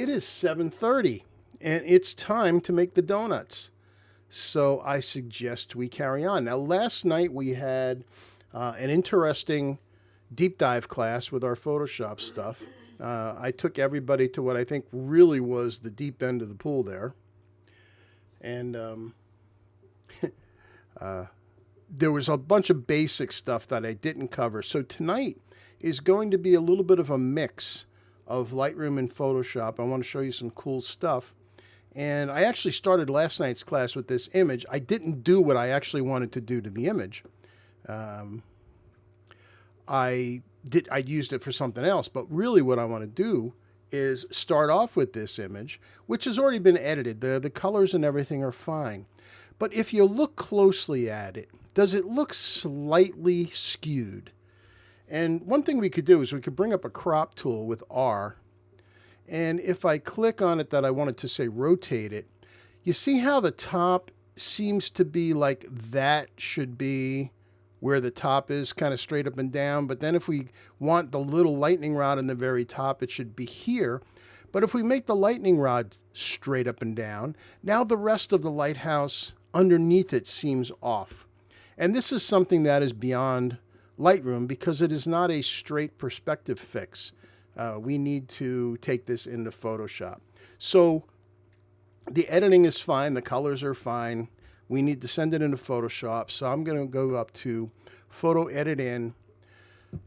it is 7:30 and it's time to make the donuts. So I suggest we carry on. Now, last night we had an interesting deep dive class with our Photoshop stuff. I took everybody to what I think really was the deep end of the pool there. And there was a bunch of basic stuff that I didn't cover. So tonight is going to be a little bit of a mix of Lightroom and Photoshop. I want to show you some cool stuff. And I actually started last night's class with this image. I didn't do what I actually wanted to do to the image. I used it for something else, but really what I want to do is start off with this image, which has already been edited. The colors and everything are fine. But if you look closely at it, does it look slightly skewed? And one thing we could do is we could bring up a crop tool with R. And if I click on it that I wanted to say rotate it, you see how the top seems to be like that should be where the top is, kind of straight up and down. But then if we want the little lightning rod in the very top, it should be here. But if we make the lightning rod straight up and down, now the rest of the lighthouse underneath it seems off. And this is something that is beyond Lightroom because it is not a straight perspective fix. We need to take this into Photoshop. So the editing is fine. The colors are fine. We need to send it into Photoshop. So I'm going to go up to Photo Edit in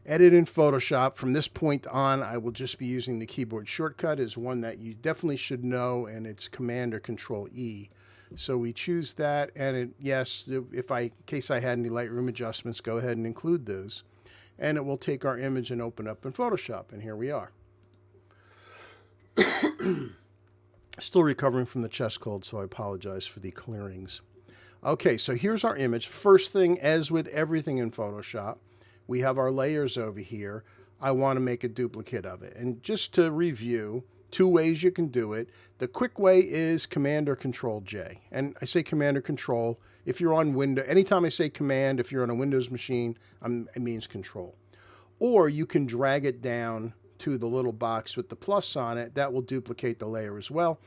Photoshop. From this point on, I will just be using the keyboard shortcut is one that you definitely should know, and it's Command or Control E. So we choose that, and yes, in case I had any Lightroom adjustments, go ahead and include those. And it will take our image and open up in Photoshop, and here we are. Still recovering from the chest cold, so I apologize for the clearings. Okay, so here's our image. First thing, as with everything in Photoshop, we have our layers over here. I want to make a duplicate of it. And just to review, two ways you can do it. The quick way is Command or Control J. And I say Command or Control. If you're on Windows, anytime I say Command, if you're on a Windows machine, it means Control. Or you can drag it down to the little box with the plus on it. That will duplicate the layer as well.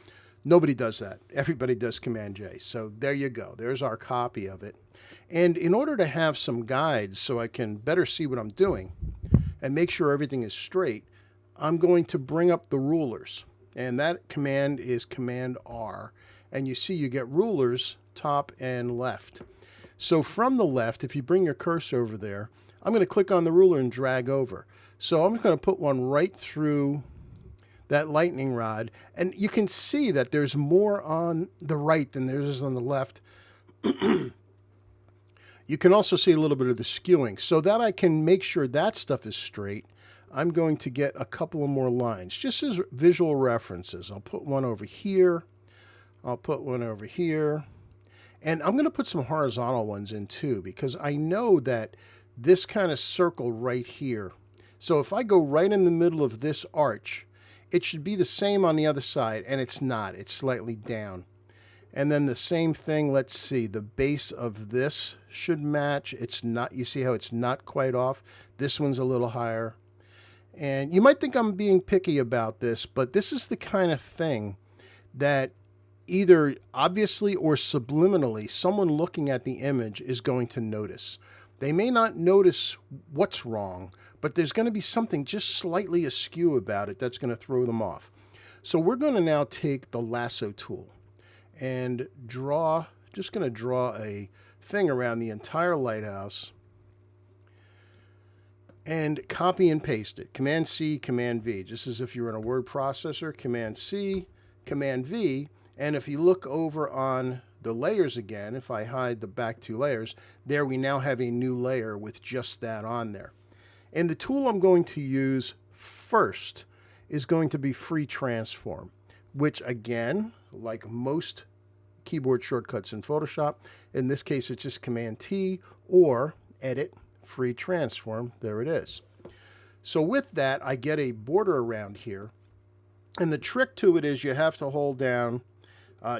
Nobody does that. Everybody does Command J. So there you go. There's our copy of it. And in order to have some guides so I can better see what I'm doing and make sure everything is straight, I'm going to bring up the rulers. And that command is Command R. And you see you get rulers top and left. So from the left, if you bring your cursor over there, I'm going to click on the ruler and drag over. So I'm going to put one right through that lightning rod. And you can see that there's more on the right than there is on the left. You can also see a little bit of the skewing. So that I can make sure that stuff is straight, I'm going to get a couple of more lines, just as visual references. I'll put one over here. I'll put one over here. And I'm going to put some horizontal ones in too, because I know that this kind of circle right here. So if I go right in the middle of this arch, it should be the same on the other side, and it's not. It's slightly down. And then the same thing, let's see, the base of this should match. It's not, you see how it's not quite off? This one's a little higher. And you might think I'm being picky about this, but this is the kind of thing that either obviously or subliminally, someone looking at the image is going to notice. They may not notice what's wrong, but there's going to be something just slightly askew about it that's going to throw them off. So we're going to now take the lasso tool and just going to draw a thing around the entire lighthouse and copy and paste it. Command C, Command V, just as if you were in a word processor. Command C, Command V, and if you look over on the layers again, if I hide the back two layers, there we now have a new layer with just that on there. And the tool I'm going to use first is going to be Free Transform, which again, like most keyboard shortcuts in Photoshop, in this case it's just Command T or Edit Free Transform. There it is. So with that, I get a border around here. And the trick to it is you have to hold down,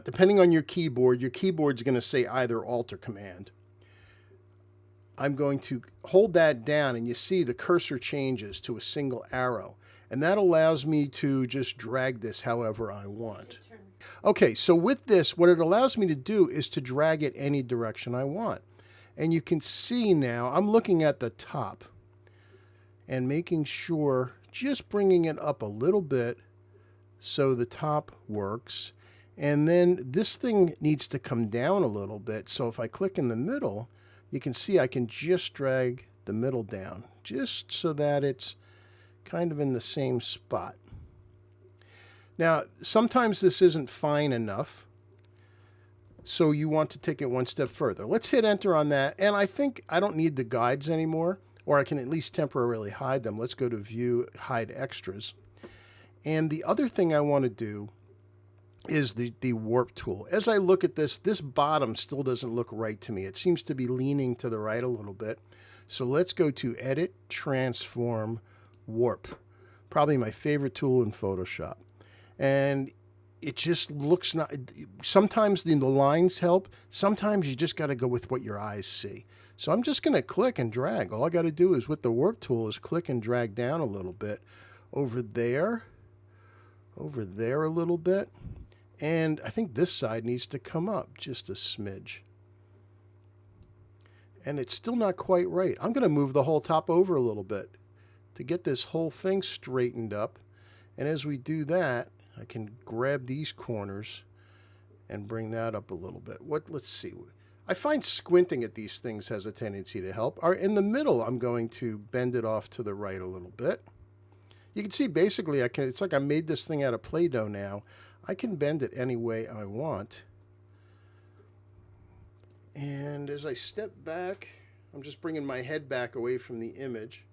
depending on your keyboard's going to say either Alt or Command. I'm going to hold that down, and you see the cursor changes to a single arrow. And that allows me to just drag this however I want. Okay, so with this, what it allows me to do is to drag it any direction I want. And you can see now, I'm looking at the top and making sure, just bringing it up a little bit so the top works. And then this thing needs to come down a little bit. So if I click in the middle, you can see I can just drag the middle down, just so that it's kind of in the same spot. Now, sometimes this isn't fine enough, so you want to take it one step further. Let's hit enter on that, and I think I don't need the guides anymore, or I can at least temporarily hide them. Let's go to View, Hide Extras. And the other thing I want to do is the warp tool. As I look at this, this bottom still doesn't look right to me. It seems to be leaning to the right a little bit. So let's go to Edit, Transform, Warp. Probably my favorite tool in Photoshop. And it just looks not, sometimes the lines help. Sometimes you just got to go with what your eyes see. So I'm just going to click and drag. All I got to do is with the warp tool is click and drag down a little bit over there a little bit. And I think this side needs to come up just a smidge. And it's still not quite right. I'm going to move the whole top over a little bit to get this whole thing straightened up. And as we do that, I can grab these corners and bring that up a little bit. Let's see. I find squinting at these things has a tendency to help. In the middle, I'm going to bend it off to the right a little bit. You can see basically it's like I made this thing out of Play-Doh now. I can bend it any way I want. And as I step back, I'm just bringing my head back away from the image.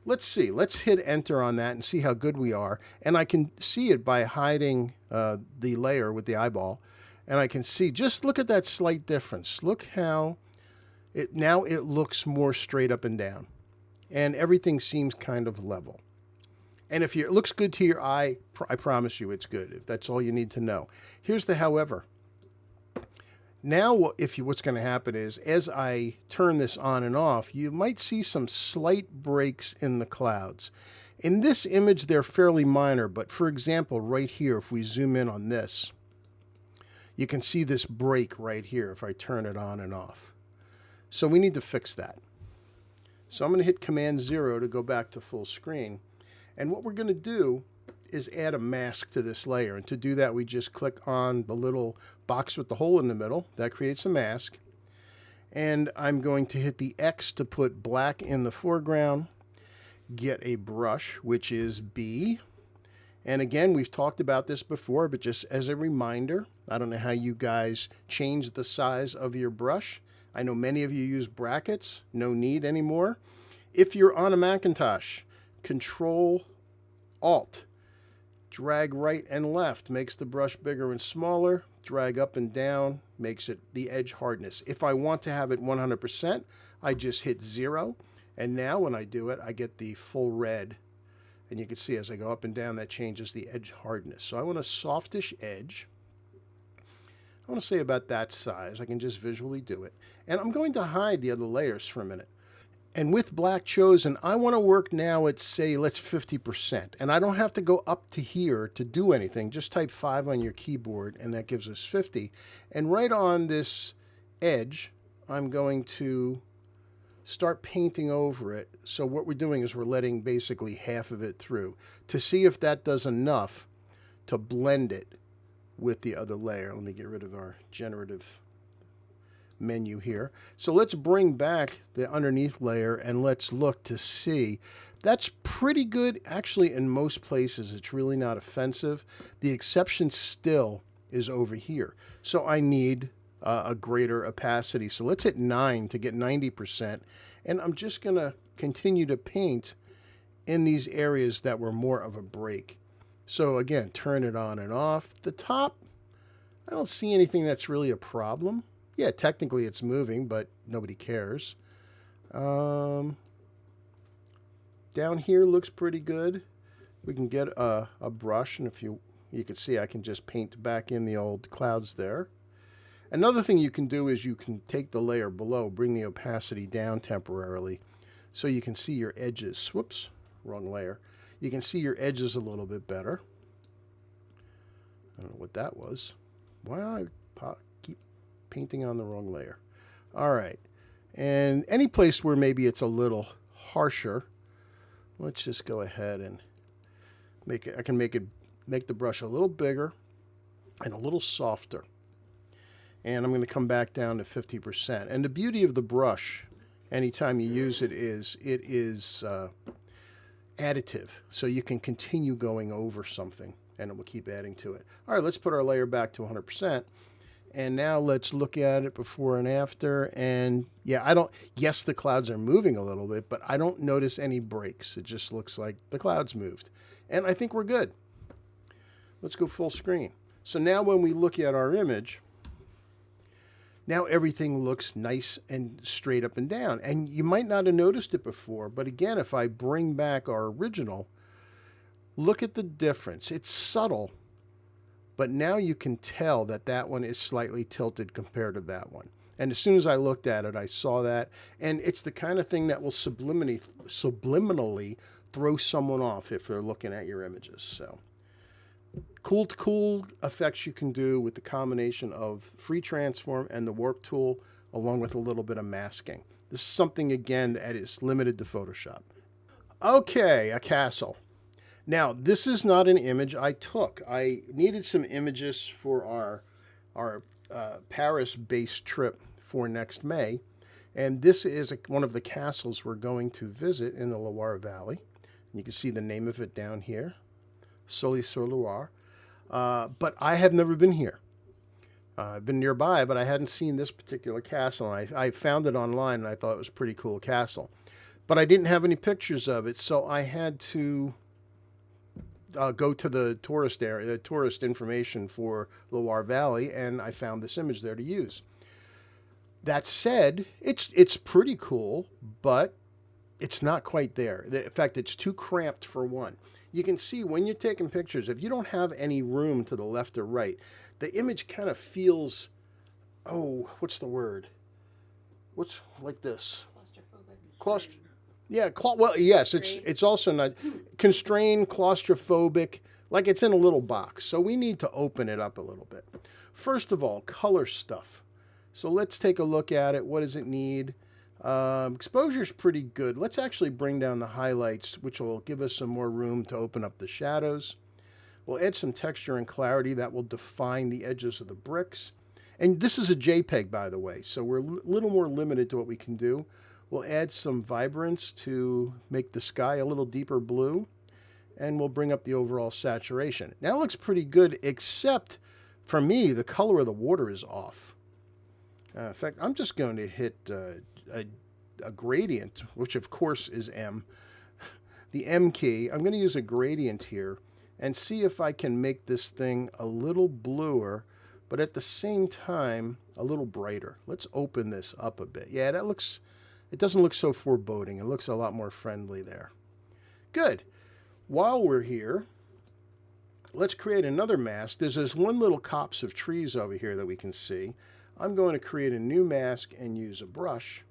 Let's see. Let's hit enter on that and see how good we are. And I can see it by hiding the layer with the eyeball. And I can see, just look at that slight difference. Look how now it looks more straight up and down. And everything seems kind of level. And if it looks good to your eye, I promise you it's good, if that's all you need to know. Here's the however. Now, what's going to happen is, as I turn this on and off, you might see some slight breaks in the clouds. In this image, they're fairly minor, but for example, right here, if we zoom in on this, you can see this break right here if I turn it on and off. So we need to fix that. So I'm going to hit Command 0 to go back to full screen. And what we're going to do is add a mask to this layer. And to do that, we just click on the little box with the hole in the middle. That creates a mask. And I'm going to hit the X to put black in the foreground. Get a brush, which is B. And again, we've talked about this before, but just as a reminder, I don't know how you guys change the size of your brush. I know many of you use brackets. No need anymore. If you're on a Macintosh, Control Alt, drag right and left makes the brush bigger and smaller. Drag up and down makes it the edge hardness. If I want to have it 100%, I just hit 0. And now when I do it, I get the full red. And you can see as I go up and down, that changes the edge hardness. So I want a softish edge. I want to say about that size. I can just visually do it. And I'm going to hide the other layers for a minute. And with black chosen, I want to work now at, say, let's 50%. And I don't have to go up to here to do anything. Just type 5 on your keyboard, and that gives us 50. And right on this edge, I'm going to start painting over it. So what we're doing is we're letting basically half of it through to see if that does enough to blend it with the other layer. Let me get rid of our generative menu here. So let's bring back the underneath layer and let's look to see. That's pretty good. Actually, in most places, it's really not offensive. The exception still is over here. So I need a greater opacity. So let's hit 9 to get 90%. And I'm just going to continue to paint in these areas that were more of a break. So again, turn it on and off. The top, I don't see anything that's really a problem. Yeah, technically it's moving, but nobody cares. Down here looks pretty good. We can get a brush, and if you can see, I can just paint back in the old clouds there. Another thing you can do is you can take the layer below, bring the opacity down temporarily, so you can see your edges. Whoops, wrong layer. You can see your edges a little bit better. I don't know what that was. Why I keep painting on the wrong layer. All right. And any place where maybe it's a little harsher, let's just go ahead and make it. I can make the brush a little bigger and a little softer. And I'm going to come back down to 50%. And the beauty of the brush, anytime you use it is additive. So you can continue going over something and it will keep adding to it. All right, let's put our layer back to 100%. And now let's look at it before and after. And yeah, yes, the clouds are moving a little bit, but I don't notice any breaks. It just looks like the clouds moved. And I think we're good. Let's go full screen. So now when we look at our image, now everything looks nice and straight up and down. And you might not have noticed it before, but again, if I bring back our original, look at the difference. It's subtle, but now you can tell that that one is slightly tilted compared to that one. And as soon as I looked at it, I saw that. And it's the kind of thing that will subliminally throw someone off if they're looking at your images. So cool effects you can do with the combination of free transform and the warp tool, along with a little bit of masking. This is something, again, that is limited to Photoshop. Okay, a castle. Now, this is not an image I took. I needed some images for our Paris-based trip for next May. And this is one of the castles we're going to visit in the Loire Valley. And you can see the name of it down here, Sully-sur-Loire. But I have never been here. I've been nearby, but I hadn't seen this particular castle. I found it online, and I thought it was a pretty cool castle. But I didn't have any pictures of it, so I had to go to the tourist area, the tourist information for Loire Valley, and I found this image there to use. That said, it's pretty cool, but it's not quite there. In fact, it's too cramped for one. You can see when you're taking pictures, if you don't have any room to the left or right, the image kind of feels, oh, what's the word? What's like this? Claustrophobic. Yeah, well, yes, it's also not constrained, claustrophobic, like it's in a little box. So we need to open it up a little bit. First of all, color stuff. So let's take a look at it. What does it need? Exposure is pretty good. Let's actually bring down the highlights, which will give us some more room to open up the shadows. We'll add some texture and clarity that will define the edges of the bricks. And this is a JPEG, by the way, so we're a little more limited to what we can do. We'll add some vibrance to make the sky a little deeper blue, and we'll bring up the overall saturation. Now it looks pretty good, except for me, the color of the water is off. In fact, I'm just going to hit a gradient, which of course is M. The M key. I'm going to use a gradient here and see if I can make this thing a little bluer, but at the same time, a little brighter. Let's open this up a bit. Yeah, it doesn't look so foreboding. It looks a lot more friendly there. Good. While we're here, let's create another mask. There's this one little copse of trees over here that we can see. I'm going to create a new mask and use a brush.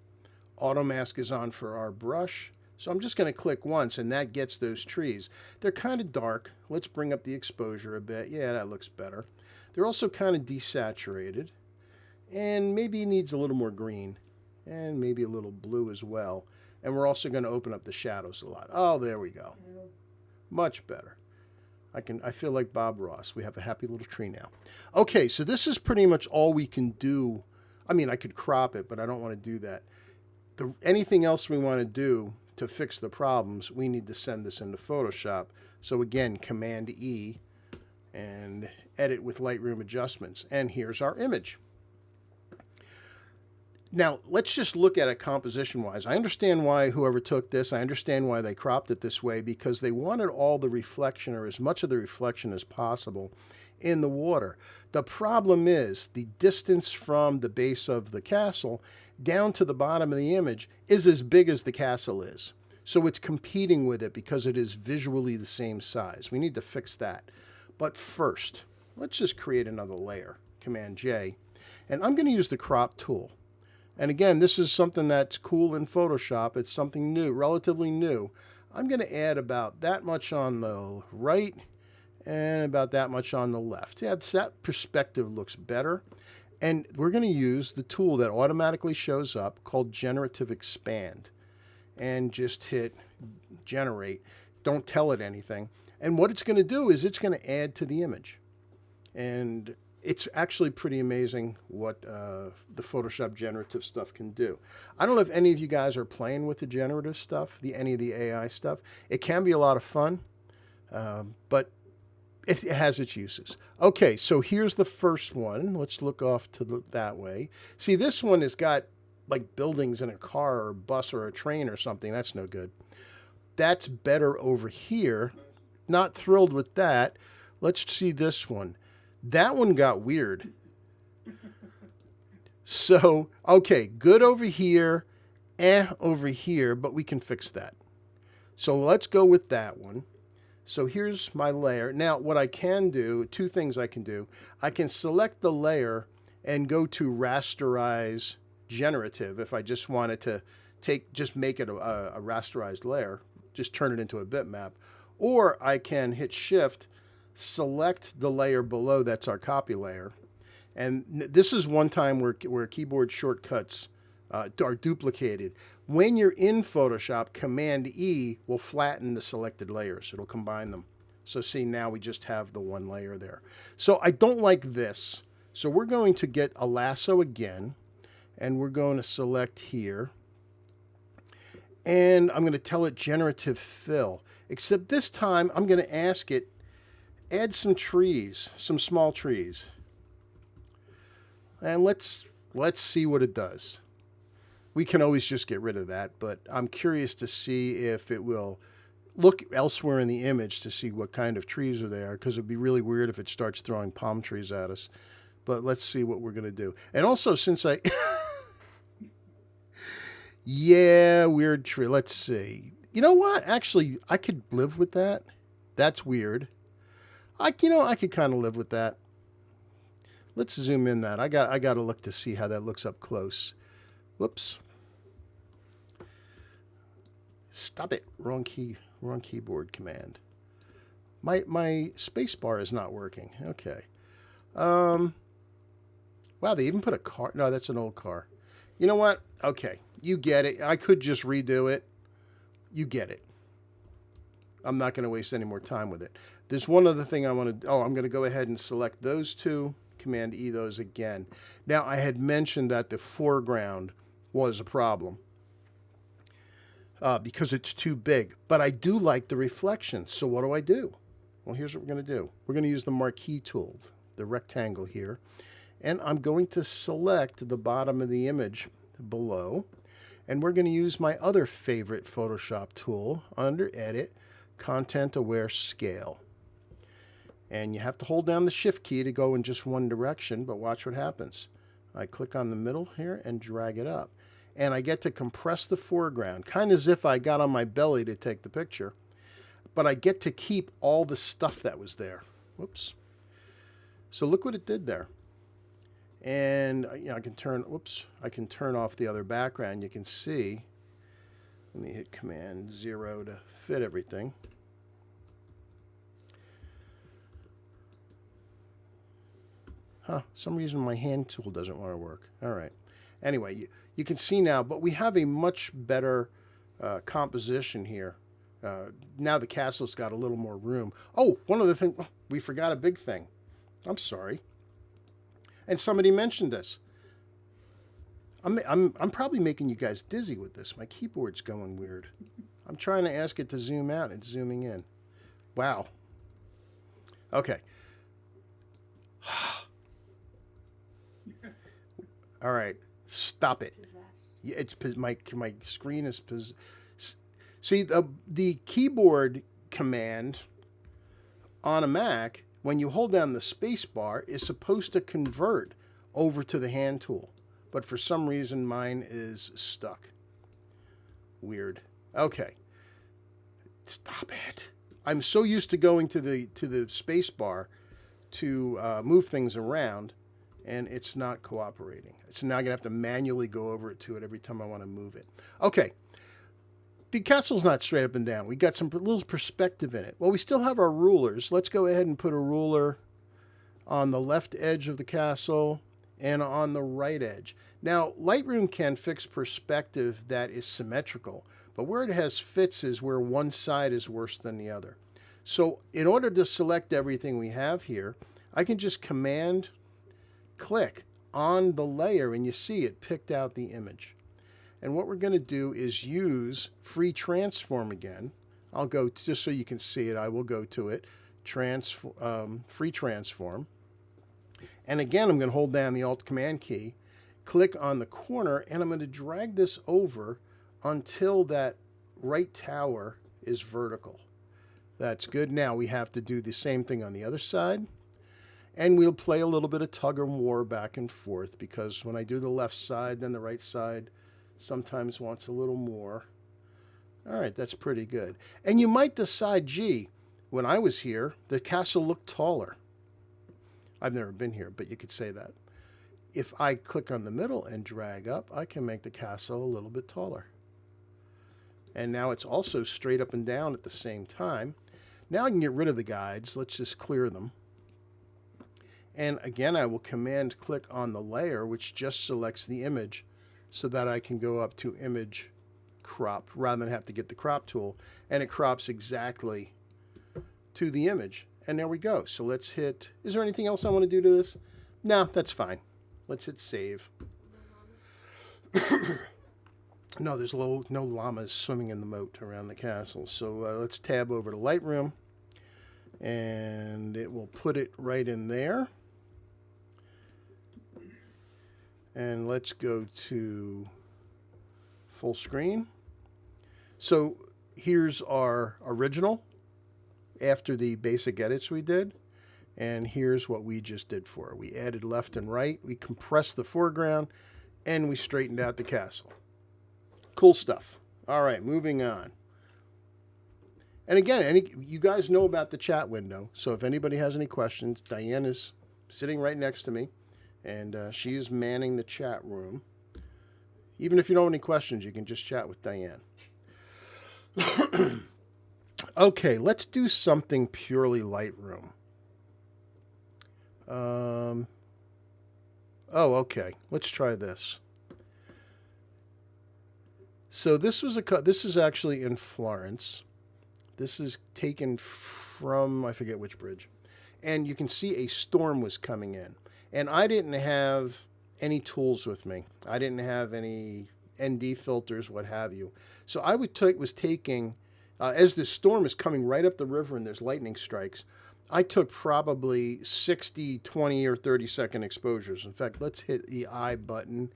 Auto mask is on for our brush. So I'm just going to click once and that gets those trees. They're kind of dark. Let's bring up the exposure a bit. Yeah, that looks better. They're also kind of desaturated and maybe needs a little more green and maybe a little blue as well. And we're also going to open up the shadows a lot. Oh, there we go. Much better. I feel like Bob Ross. We have a happy little tree now. Okay, so this is pretty much all we can do. I mean, I could crop it, but I don't want to do that. Anything else we want to do to fix the problems, we need to send this into Photoshop. So again, Command E and edit with Lightroom adjustments. And here's our image. Now, let's just look at it composition-wise. I understand why whoever took this, I understand why they cropped it this way, because they wanted all the reflection, or as much of the reflection as possible, in the water. The problem is the distance from the base of the castle down to the bottom of the image is as big as the castle is. So it's competing with it because it is visually the same size. We need to fix that. But first, let's just create another layer, Command J, and I'm going to use the crop tool. And again, this is something that's cool in Photoshop. It's something new, relatively new. I'm going to add about that much on the right and about that much on the left. Yeah, that perspective looks better. And we're going to use the tool that automatically shows up called Generative Expand. And just hit generate. Don't tell it anything. And what it's going to do is it's going to add to the image. And it's actually pretty amazing what the Photoshop generative stuff can do. I don't know if any of you guys are playing with the generative stuff, any of the AI stuff. It can be a lot of fun, but it has its uses. Okay, so here's the first one. Let's look off to that way. See, this one has got like buildings in a car or a bus or a train or something. That's no good. That's better over here. Not thrilled with that. Let's see this one. That one got weird. So, okay, good over here, over here, but we can fix that. So let's go with that one. So here's my layer. Now, what I can do, two things I can do. I can select the layer and go to rasterize generative if I just wanted to just make it a rasterized layer, just turn it into a bitmap. Or I can hit Shift, select the layer below, that's our copy layer. And this is one time where keyboard shortcuts are duplicated. When you're in Photoshop, Command E will flatten the selected layers. It'll combine them. So see, now we just have the one layer there. So I don't like this. So we're going to get a lasso again, and we're going to select here. And I'm going to tell it generative fill. Except this time, I'm going to ask it, add some trees, some small trees. And let's see what it does. We can always just get rid of that, but I'm curious to see if it will look elsewhere in the image to see what kind of trees are there, because it'd be really weird if it starts throwing palm trees at us. But let's see what we're going to do. And also, since I... yeah, weird tree. Let's see. You know what? Actually, I could live with that. That's weird. I could kind of live with that. Let's zoom in that. I got to look to see how that looks up close. Whoops. Stop it. Wrong keyboard command. My space bar is not working. Okay. Wow, they even put a car. No, that's an old car. You know what? Okay. You get it. I could just redo it. You get it. I'm not going to waste any more time with it. There's one other thing I want to... Oh, I'm going to go ahead and select those two. Command E those again. Now, I had mentioned that the foreground was a problem because it's too big. But I do like the reflection. So what do? Well, here's what we're going to do. We're going to use the marquee tool, the rectangle here. And I'm going to select the bottom of the image below. And we're going to use my other favorite Photoshop tool under Edit, Content Aware Scale. And you have to hold down the Shift key to go in just one direction, but watch what happens. I click on the middle here and drag it up. And I get to compress the foreground, kind of as if I got on my belly to take the picture. But I get to keep all the stuff that was there. Whoops. So look what it did there. And I can turn off the other background. You can see, let me hit Command 0 to fit everything. Some reason my hand tool doesn't want to work. All right. Anyway, you can see now, but we have a much better composition here. Now the castle's got a little more room. Oh, one other thing. Oh, we forgot a big thing. I'm sorry. And somebody mentioned this. I'm probably making you guys dizzy with this. My keyboard's going weird. I'm trying to ask it to zoom out. It's zooming in. Wow. Okay. All right. Stop it. Yeah, it's my screen is. See, the keyboard command on a Mac, when you hold down the space bar, is supposed to convert over to the hand tool. But for some reason, mine is stuck. Weird. Okay. Stop it. I'm so used to going to the space bar to move things around, and it's not cooperating. So now I'm going to have to manually go over to it every time I want to move it. Okay. the castle's not straight up and down. We got some little perspective in it. Well, we still have our rulers. Let's go ahead and put a ruler on the left edge of the castle and on the right edge. Now, Lightroom can fix perspective that is symmetrical, but where it has fits is where one side is worse than the other. So in order to select everything we have here, I can just command click on the layer and you see it picked out the image. And what we're going to do is use free transform again. I'll go, just so you can see it, I will go to it, free transform. And again, I'm going to hold down the Alt Command key, click on the corner, and I'm going to drag this over until that right tower is vertical. That's good. Now we have to do the same thing on the other side. And we'll play a little bit of tug and war back and forth, because when I do the left side, then the right side sometimes wants a little more. All right, that's pretty good. And you might decide, gee, when I was here, the castle looked taller. I've never been here, but you could say that. If I click on the middle and drag up, I can make the castle a little bit taller. And now it's also straight up and down at the same time. Now I can get rid of the guides. Let's just clear them. And again, I will command click on the layer, which just selects the image, so that I can go up to image crop rather than have to get the crop tool. And it crops exactly to the image. And there we go. So let's hit, is there anything else I want to do to this? No, that's fine. Let's hit save. No, there's no llamas swimming in the moat around the castle. So let's tab over to Lightroom, and it will put it right in there. And let's go to full screen. So here's our original after the basic edits we did. And here's what we just did for it. We added left and right, we compressed the foreground, and we straightened out the castle. Cool stuff. All right, moving on. And again, you guys know about the chat window. So if anybody has any questions, Diane is sitting right next to me, and she is manning the chat room. Even if you don't have any questions, you can just chat with Diane. Okay, let's do something purely Lightroom. Oh, okay. Let's try this. So this is actually in Florence. This is taken from, I forget which bridge. And you can see a storm was coming in. And I didn't have any tools with me. I didn't have any ND filters, what have you. So I was taking, as this storm is coming right up the river and there's lightning strikes, I took probably 60, 20, or 30-second exposures. In fact, let's hit the I button.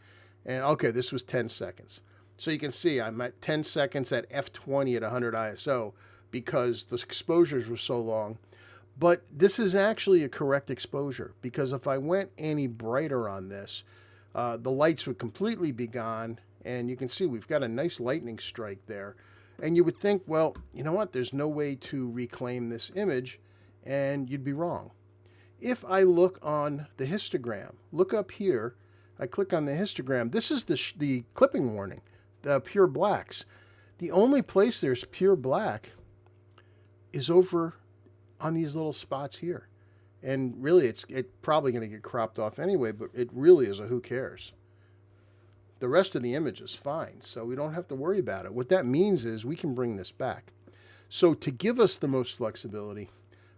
And okay, this was 10 seconds. So you can see I'm at 10 seconds at f20 at 100 ISO because the exposures were so long. But this is actually a correct exposure, because if I went any brighter on this, the lights would completely be gone. And you can see we've got a nice lightning strike there. And you would think, well, you know what? There's no way to reclaim this image. And you'd be wrong. If I look on the histogram, look up here, I click on the histogram. This is the clipping warning, the pure blacks. The only place there's pure black is over on these little spots here. And really, it's probably going to get cropped off anyway, but it really is a who cares. The rest of the image is fine, so we don't have to worry about it. What that means is we can bring this back. So to give us the most flexibility,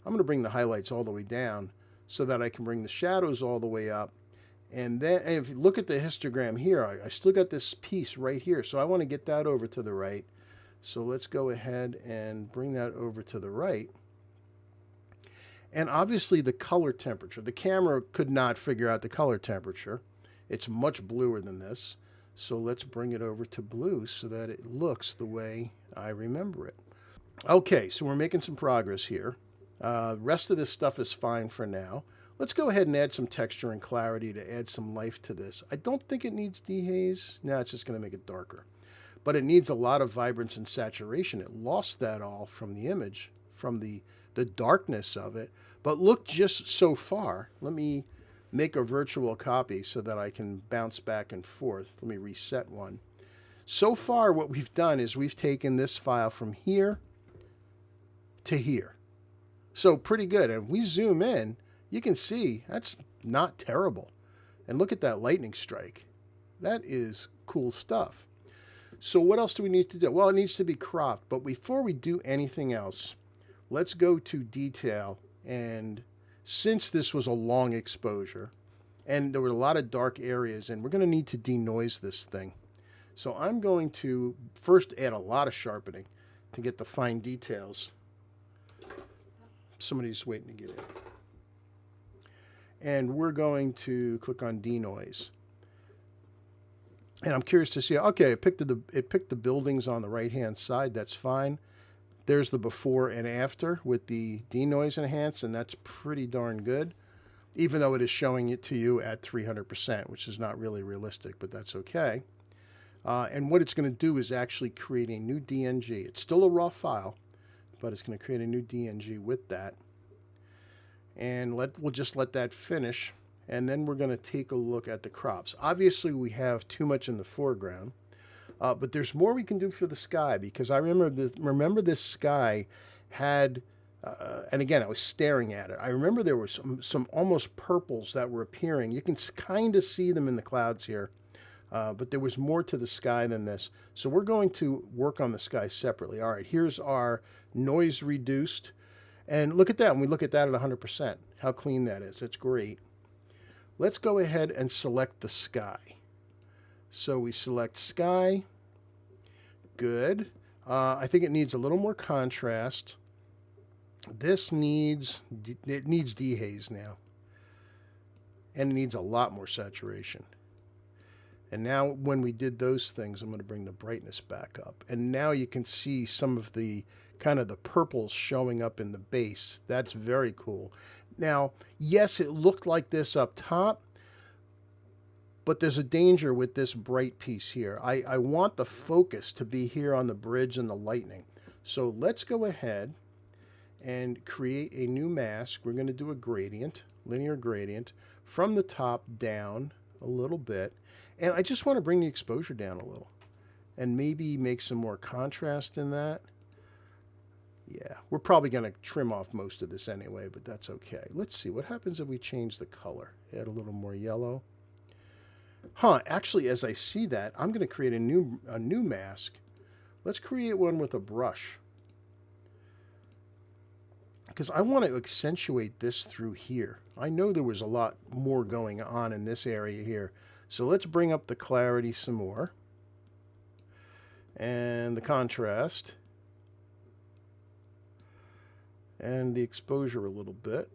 I'm going to bring the highlights all the way down so that I can bring the shadows all the way up. And then if you look at the histogram here, I still got this piece right here. So I want to get that over to the right. So let's go ahead and bring that over to the right. And obviously the color temperature. The camera could not figure out the color temperature. It's much bluer than this. So let's bring it over to blue so that it looks the way I remember it. Okay, so we're making some progress here. Rest of this stuff is fine for now. Let's go ahead and add some texture and clarity to add some life to this. I don't think it needs dehaze. No, it's just going to make it darker. But it needs a lot of vibrance and saturation. It lost that all from the image, from the darkness of it. But look just so far. Let me make a virtual copy so that I can bounce back and forth. Let me reset one. So far, what we've done is we've taken this file from here to here. So pretty good. And if we zoom in, you can see that's not terrible. And look at that lightning strike. That is cool stuff. So what else do we need to do? Well, it needs to be cropped. But before we do anything else, let's go to detail. And since this was a long exposure, and there were a lot of dark areas, and we're going to need to denoise this thing. So I'm going to first add a lot of sharpening to get the fine details. Somebody's waiting to get in. And we're going to click on denoise. And I'm curious to see, okay, it picked the buildings on the right-hand side. That's fine. There's the before and after with the denoise enhance, and that's pretty darn good, even though it is showing it to you at 300%, which is not really realistic, but that's okay. And what it's going to do is actually create a new DNG. It's still a raw file, but it's going to create a new DNG with that. And we'll just let that finish. And then we're going to take a look at the crops. Obviously, we have too much in the foreground, but there's more we can do for the sky, because I remember this sky had, and again, I was staring at it. I remember there were some almost purples that were appearing. You can kind of see them in the clouds here. But there was more to the sky than this. So we're going to work on the sky separately. All right, here's our noise reduced. And look at that. When we look at that at 100%, how clean that is. It's great. Let's go ahead and select the sky. So we select sky. Good. I think it needs a little more contrast. It needs dehaze now. And it needs a lot more saturation. And now when we did those things, I'm going to bring the brightness back up. And now you can see some of the kind of the purples showing up in the base. That's very cool. Now, yes, it looked like this up top, but there's a danger with this bright piece here. I want the focus to be here on the bridge and the lightning. So let's go ahead and create a new mask. We're going to do a gradient, linear gradient, from the top down a little bit. And I just want to bring the exposure down a little and maybe make some more contrast in that. Yeah, we're probably going to trim off most of this anyway, but that's okay. Let's see what happens if we change the color. Add a little more yellow. Actually, as I see that, I'm going to create a new mask. Let's create one with a brush, because I want to accentuate this through here. I know there was a lot more going on in this area here. So let's bring up the clarity some more. And the contrast. And the exposure a little bit.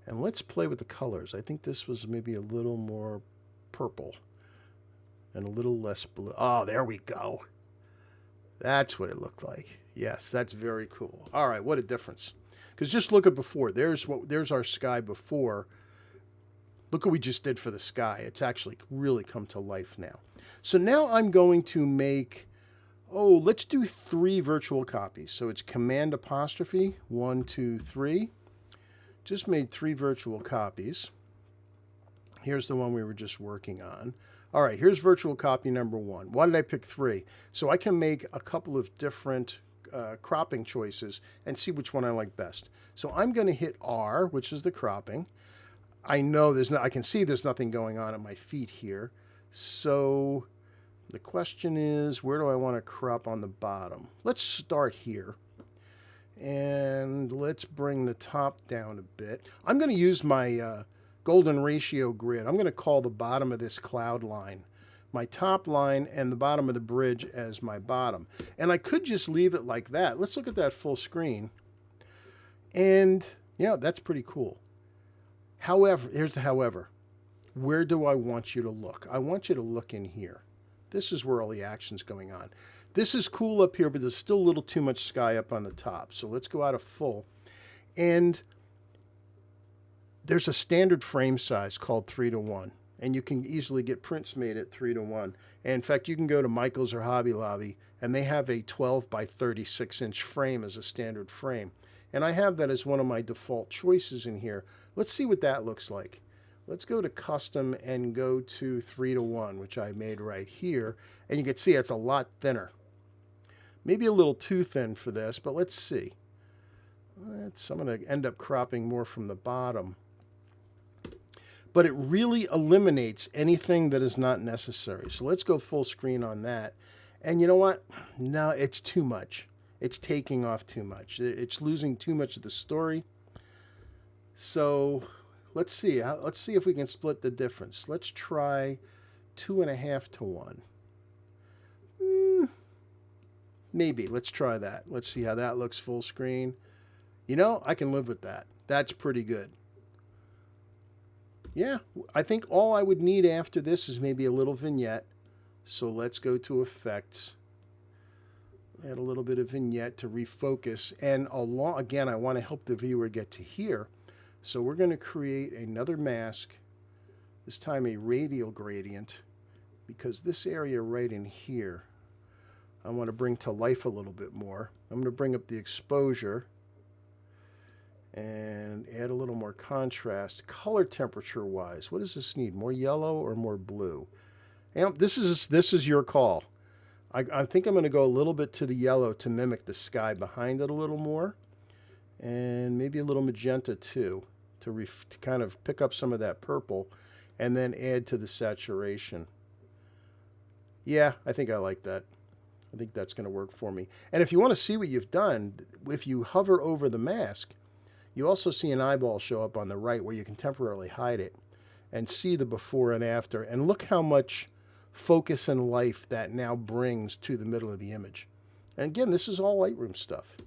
And let's play with the colors. I think this was maybe a little more purple. And a little less blue. Oh, there we go. That's what it looked like. Yes, that's very cool. All right, what a difference. Because just look at before. There's our sky before. Look what we just did for the sky. It's actually really come to life now. So now I'm going to make, let's do 3 virtual copies. So it's Command apostrophe, 1, 2, 3. Just made 3 virtual copies. Here's the one we were just working on. All right, here's virtual copy number 1. Why did I pick 3? So I can make a couple of different cropping choices and see which one I like best. So I'm going to hit R, which is the cropping. I know I can see there's nothing going on at my feet here. So the question is, where do I want to crop on the bottom? Let's start here. And let's bring the top down a bit. I'm going to use my golden ratio grid. I'm going to call the bottom of this cloud line my top line and the bottom of the bridge as my bottom. And I could just leave it like that. Let's look at that full screen. And, that's pretty cool. However, here's the however. Where do I want you to look? I want you to look in here. This is where all the action's going on. This is cool up here, but there's still a little too much sky up on the top. So let's go out of full. And there's a standard frame size called 3:1. And you can easily get prints made at 3:1. And in fact, you can go to Michael's or Hobby Lobby, and they have a 12 by 36 inch frame as a standard frame. And I have that as one of my default choices in here. Let's see what that looks like. Let's go to custom and go to 3:1, which I made right here. And you can see it's a lot thinner. Maybe a little too thin for this, but let's see. I'm going to end up cropping more from the bottom. But it really eliminates anything that is not necessary. So let's go full screen on that. And you know what? No, it's too much. It's taking off too much. It's losing too much of the story. So let's see. Let's see if we can split the difference. Let's try 2.5:1. Maybe. Let's try that. Let's see how that looks full screen. You know, I can live with that. That's pretty good. Yeah, I think all I would need after this is maybe a little vignette. So let's go to Effects. Add a little bit of vignette to refocus. And again, I want to help the viewer get to here. So we're going to create another mask, this time a radial gradient, because this area right in here, I want to bring to life a little bit more. I'm going to bring up the exposure and add a little more contrast. Color temperature wise, what does this need? More yellow or more blue? And this is your call. I think I'm going to go a little bit to the yellow to mimic the sky behind it a little more, and maybe a little magenta too, to kind of pick up some of that purple, and then add to the saturation. Yeah, I think I like that. I think that's going to work for me. And if you want to see what you've done, if you hover over the mask, you also see an eyeball show up on the right where you can temporarily hide it and see the before and after. And look how much focus and life that now brings to the middle of the image. And again, this is all Lightroom stuff.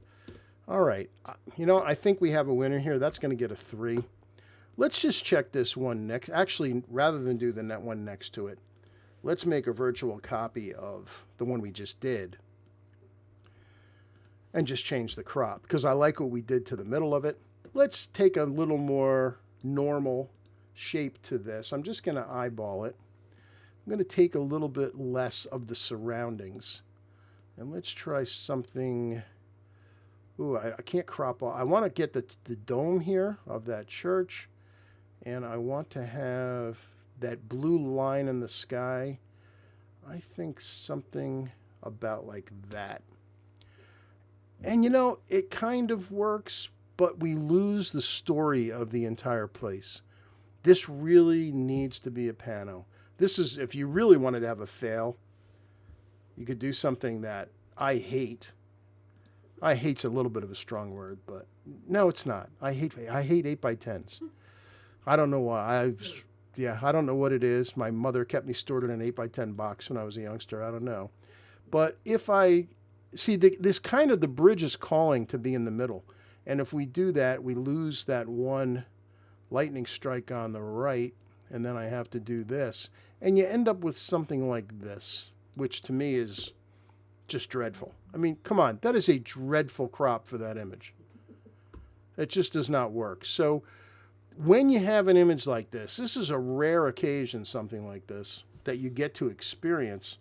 All right. You know, I think we have a winner here. That's going to get a 3. Let's just check this one next. Actually, rather than do the one next to it, let's make a virtual copy of the one we just did and just change the crop because I like what we did to the middle of it. Let's take a little more normal shape to this. I'm just going to eyeball it. I'm going to take a little bit less of the surroundings. And let's try something. Ooh, I can't crop all. I want to get the dome here of that church. And I want to have that blue line in the sky. I think something about like that. And you know, it kind of works, but we lose the story of the entire place. This really needs to be a pano. This is, if you really wanted to have a fail, you could do something that I hate. I hate's a little bit of a strong word, but no, it's not. I hate 8x10s. I don't know why. I don't know what it is. My mother kept me stored in an 8x10 box when I was a youngster. I don't know. But if I see this kind of, the bridge is calling to be in the middle. And if we do that, we lose that one lightning strike on the right. And then I have to do this. And you end up with something like this, which to me is just dreadful. I mean, come on. That is a dreadful crop for that image. It just does not work. So when you have an image like this is a rare occasion, something like this, that you get to experience.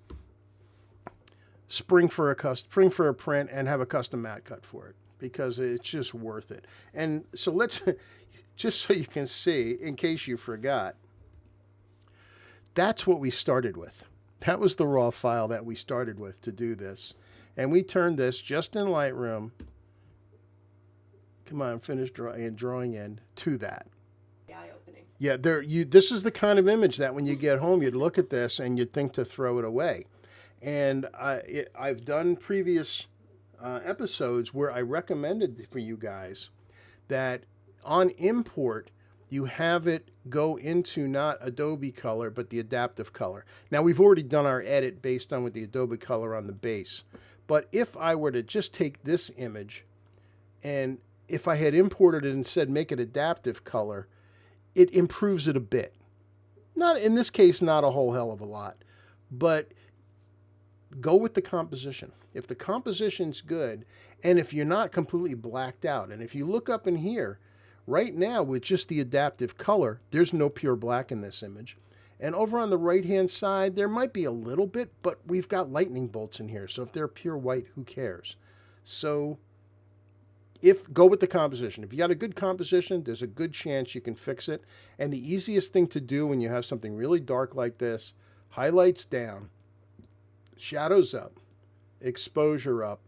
Spring for a print and have a custom matte cut for it because it's just worth it. And so let's, just so you can see, in case you forgot, that's what we started with. That was the raw file that we started with to do this. And we turned this just in Lightroom. Come on, finish drawing in to that. Eye-opening. Yeah, this is the kind of image that when you get home, you'd look at this and you'd think to throw it away. And I've done previous episodes where I recommended for you guys that on import, you have it go into not Adobe Color, but the adaptive color. Now, we've already done our edit based on with the Adobe Color on the base. But if I were to just take this image, and if I had imported it and said make it adaptive color, it improves it a bit. Not, in this case, not a whole hell of a lot. But go with the composition. If the composition's good, and if you're not completely blacked out, and if you look up in here, right now with just the adaptive color, there's no pure black in this image. And over on the right-hand side, there might be a little bit, but we've got lightning bolts in here. So if they're pure white, who cares? So if go with the composition. If you got a good composition, there's a good chance you can fix it. And the easiest thing to do when you have something really dark like this, highlights down, shadows up, exposure up,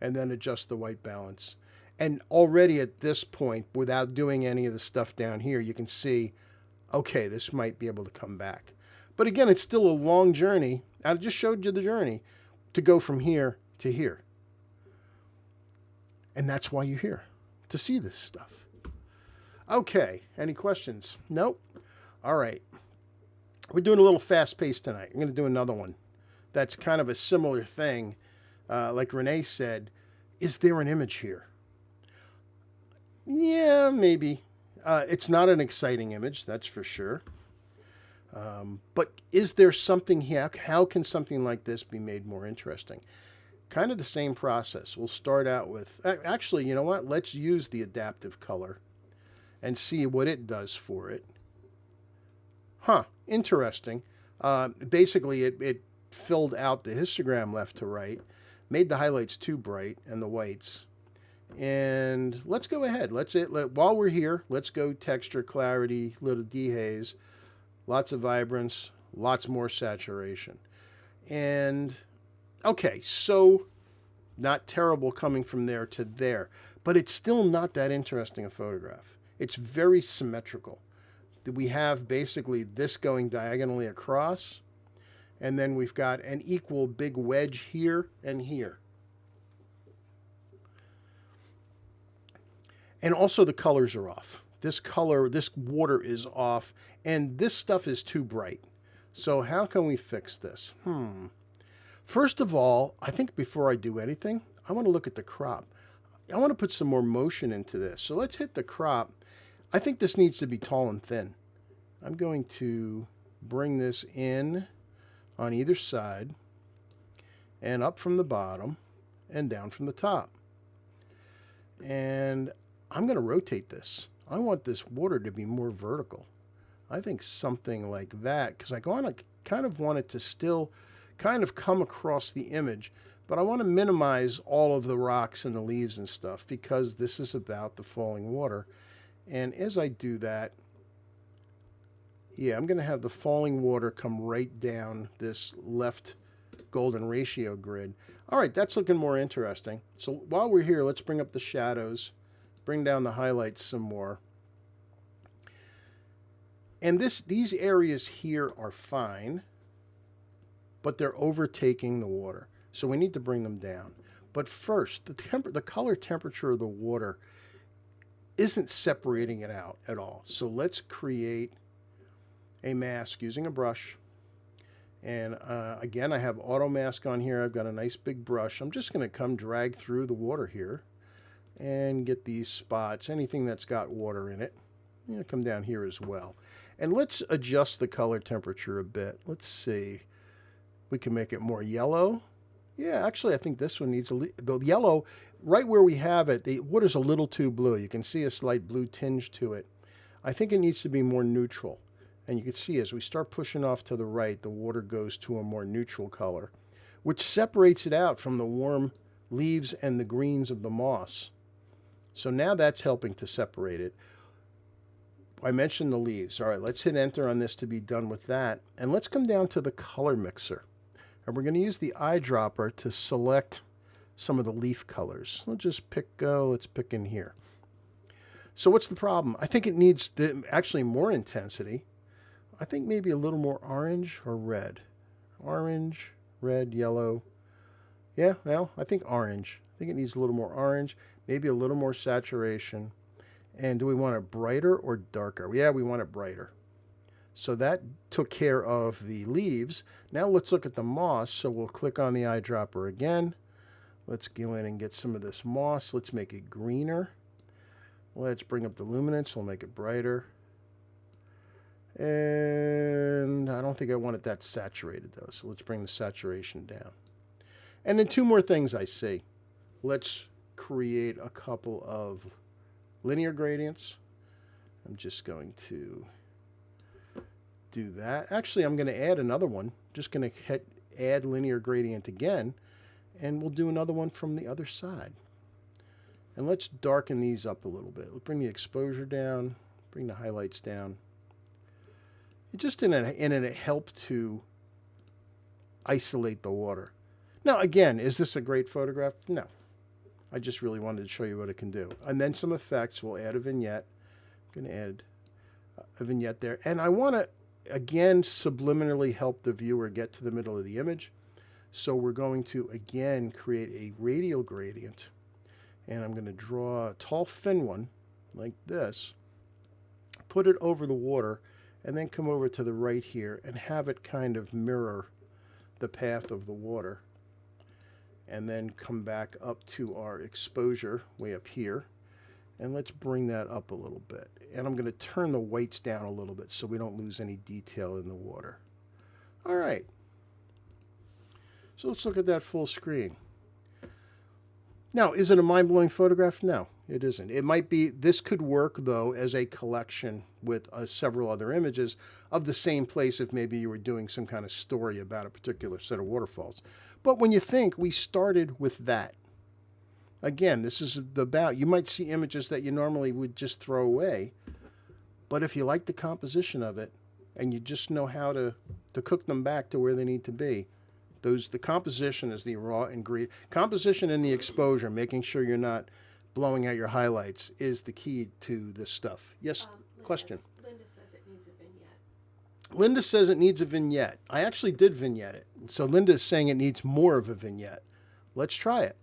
and then adjust the white balance. And already at this point, without doing any of the stuff down here, you can see, okay, this might be able to come back. But again, it's still a long journey. I just showed you the journey to go from here to here. And that's why you're here, to see this stuff. Okay, any questions? Nope. All right. We're doing a little fast pace tonight. I'm going to do another one that's kind of a similar thing. Like Renee said, is there an image here? Yeah, maybe. It's not an exciting image, that's for sure. But is there something here? How can something like this be made more interesting? Kind of the same process. We'll start out with, actually, you know what? Let's use the adaptive color and see what it does for it. Huh, interesting. Basically, it filled out the histogram left to right, made the highlights too bright and the whites. And let's go ahead. While we're here, let's go texture, clarity, little dehaze, lots of vibrance, lots more saturation. And okay, so not terrible coming from there to there, but it's still not that interesting a photograph. It's very symmetrical. We have basically this going diagonally across, and then we've got an equal big wedge here and here. And also the colors are off. This water is off, and this stuff is too bright. So how can we fix this? First of all, I think before I do anything, I want to look at the crop. I want to put some more motion into this. So let's hit the crop. I think this needs to be tall and thin. I'm going to bring this in on either side and up from the bottom and down from the top. And I'm going to rotate this. I want this water to be more vertical. I think something like that, because I kind of want it to still kind of come across the image, but I want to minimize all of the rocks and the leaves and stuff because this is about the falling water. And as I do that, yeah, I'm going to have the falling water come right down this left golden ratio grid. All right, that's looking more interesting. So while we're here, let's bring up the shadows, bring down the highlights some more. And these areas here are fine, but they're overtaking the water. So we need to bring them down. But first, the color temperature of the water isn't separating it out at all. So let's create a mask using a brush. And again, I have auto mask on here. I've got a nice big brush. I'm just going to come drag through the water here and get these spots, anything that's got water in it. Come down here as well. And let's adjust the color temperature a bit. Let's see. We can make it more yellow. Yeah, actually, I think this one needs the yellow. Right where we have it, the water's a little too blue. You can see a slight blue tinge to it. I think it needs to be more neutral. And you can see as we start pushing off to the right, the water goes to a more neutral color, which separates it out from the warm leaves and the greens of the moss. So now that's helping to separate it. I mentioned the leaves. All right, let's hit enter on this to be done with that. And let's come down to the color mixer. And we're going to use the eyedropper to select some of the leaf colors. Let's pick in here. So what's the problem? I think it needs actually more intensity. I think maybe a little more orange or red. Orange, red, yellow. Yeah, well, I think orange. I think it needs a little more orange, maybe a little more saturation. And do we want it brighter or darker? Yeah, we want it brighter. So that took care of the leaves. Now let's look at the moss. So we'll click on the eyedropper again. Let's go in and get some of this moss. Let's make it greener. Let's bring up the luminance. We'll make it brighter. And I don't think I want it that saturated though. So let's bring the saturation down. And then two more things I see. Let's create a couple of linear gradients. I'm just going to do that. Actually, I'm going to add another one. Just going to hit add linear gradient again, and we'll do another one from the other side. And let's darken these up a little bit. Let's bring the exposure down, bring the highlights down. It just in it helped to isolate the water. Now, again, is this a great photograph? No. I just really wanted to show you what it can do. And then some effects. We'll add a vignette. I'm going to add a vignette there. And I want to, again, subliminally help the viewer get to the middle of the image. So we're going to, again, create a radial gradient. And I'm going to draw a tall, thin one like this, put it over the water, and then come over to the right here and have it kind of mirror the path of the water. And then come back up to our exposure way up here. And let's bring that up a little bit. And I'm going to turn the whites down a little bit so we don't lose any detail in the water. All right. So let's look at that full screen. Now, is it a mind-blowing photograph? No, it isn't. It might be, this could work, though, as a collection with several other images of the same place if maybe you were doing some kind of story about a particular set of waterfalls. But when you think, we started with that. Again, this is about, you might see images that you normally would just throw away, but if you like the composition of it, and you just know how to cook them back to where they need to be, the composition is the raw ingredient. Composition and the exposure, making sure you're not blowing out your highlights, is the key to this stuff. Yes, question. Linda says it needs a vignette. Linda says it needs a vignette. I actually did vignette it. So Linda is saying it needs more of a vignette. Let's try it.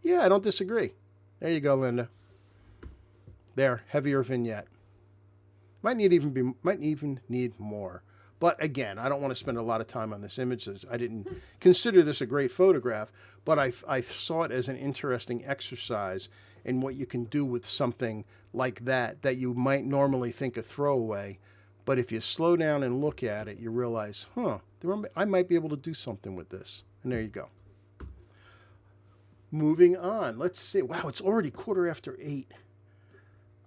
Yeah, I don't disagree. There you go, Linda. There, heavier vignette. Might even need more. But again, I don't want to spend a lot of time on this image. I didn't consider this a great photograph, but I saw it as an interesting exercise in what you can do with something like that you might normally think a throwaway. But if you slow down and look at it, you realize, I might be able to do something with this. And there you go. Moving on. Let's see. Wow, it's already 8:15.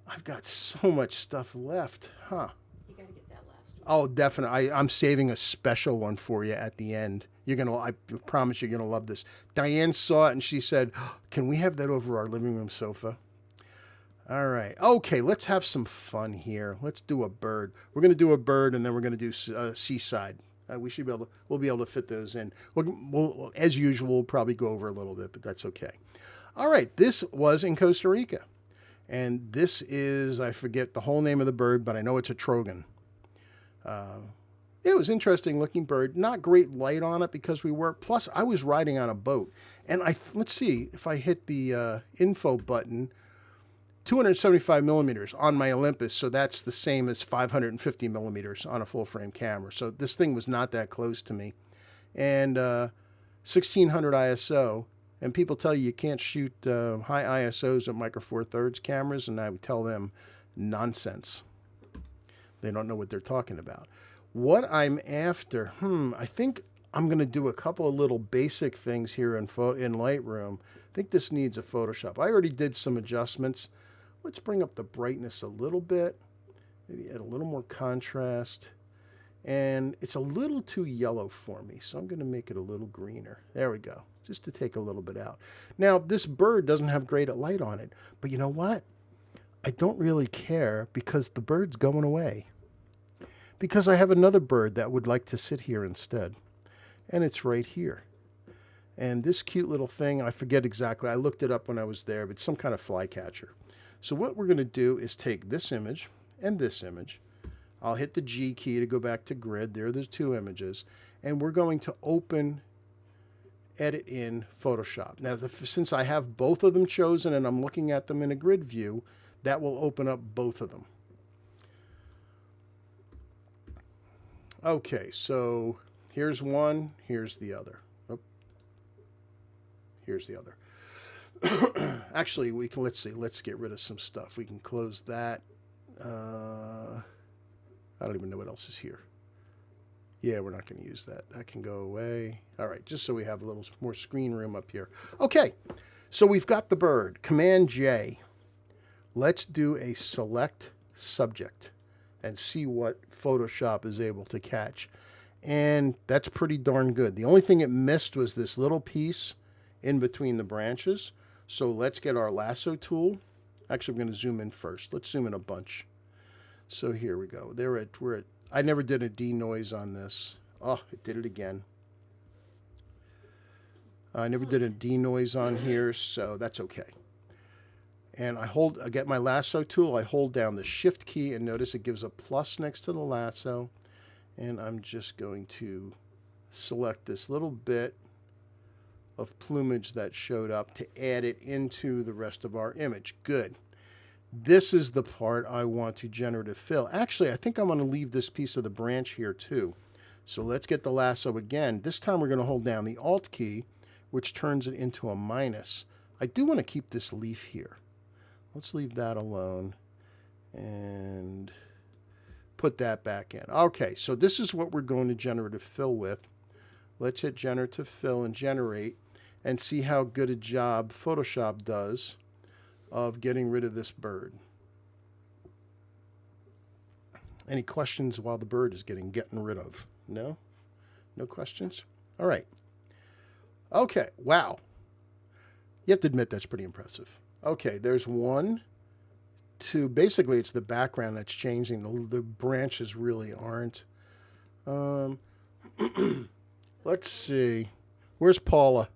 I've got so much stuff left. You got to get that last one. Oh, definitely. I'm saving a special one for you at the end. I promise you're gonna love this. Diane saw it and she said, "Can we have that over our living room sofa?" All right. Okay, let's have some fun here. Let's do a bird. We're gonna do a bird, and then we're gonna do seaside. We'll be able to fit those in. We'll, as usual, we'll probably go over a little bit, but that's okay. All right. This was in Costa Rica, and this is, I forget the whole name of the bird, but I know it's a trogon. It was interesting looking bird. Not great light on it because plus I was riding on a boat. And let's see if I hit the info button, 275 millimeters on my Olympus. So that's the same as 550 millimeters on a full frame camera. So this thing was not that close to me. And 1600 ISO. And people tell you can't shoot high ISOs at Micro Four Thirds cameras. And I would tell them nonsense. They don't know what they're talking about. What I'm after, I think I'm going to do a couple of little basic things here in Lightroom. I think this needs a Photoshop. I already did some adjustments. Let's bring up the brightness a little bit. Maybe add a little more contrast. And it's a little too yellow for me, so I'm going to make it a little greener. There we go, just to take a little bit out. Now, this bird doesn't have great light on it, but you know what? I don't really care because the bird's going away. Because I have another bird that would like to sit here instead. And it's right here. And this cute little thing, I forget exactly. I looked it up when I was there, but it's some kind of flycatcher. So what we're going to do is take this image and this image. I'll hit the G key to go back to grid. There's two images. And we're going to open edit in Photoshop. Now, since I have both of them chosen and I'm looking at them in a grid view, that will open up both of them. Okay, so here's one, here's the other. Oh, here's the other. Actually, let's get rid of some stuff. We can close that. I don't even know what else is here. Yeah, we're not going to use that. That can go away. All right, just so we have a little more screen room up here. Okay, so we've got the bird. Command J. Let's do a select subject and see what Photoshop is able to catch. And that's pretty darn good. The only thing it missed was this little piece in between the branches. So let's get our lasso tool. Actually, I'm going to zoom in first. Let's zoom in a bunch. So here we go. We're at, I never did a denoise on this. Oh, it did it again. I never did a denoise on here, so that's okay. And I get my lasso tool, I hold down the shift key, and notice it gives a plus next to the lasso. And I'm just going to select this little bit of plumage that showed up to add it into the rest of our image. Good. This is the part I want to generative fill. Actually, I think I'm going to leave this piece of the branch here too. So let's get the lasso again. This time we're going to hold down the Alt key, which turns it into a minus. I do want to keep this leaf here. Let's leave that alone and put that back in. Okay, so this is what we're going to generative fill with. Let's hit generative fill and generate and see how good a job Photoshop does of getting rid of this bird. Any questions while the bird is getting rid of? No? No questions? All right. Okay, wow. You have to admit that's pretty impressive. Okay, there's 1, 2. Basically, it's the background that's changing. The branches really aren't. Let's see. Where's Paula?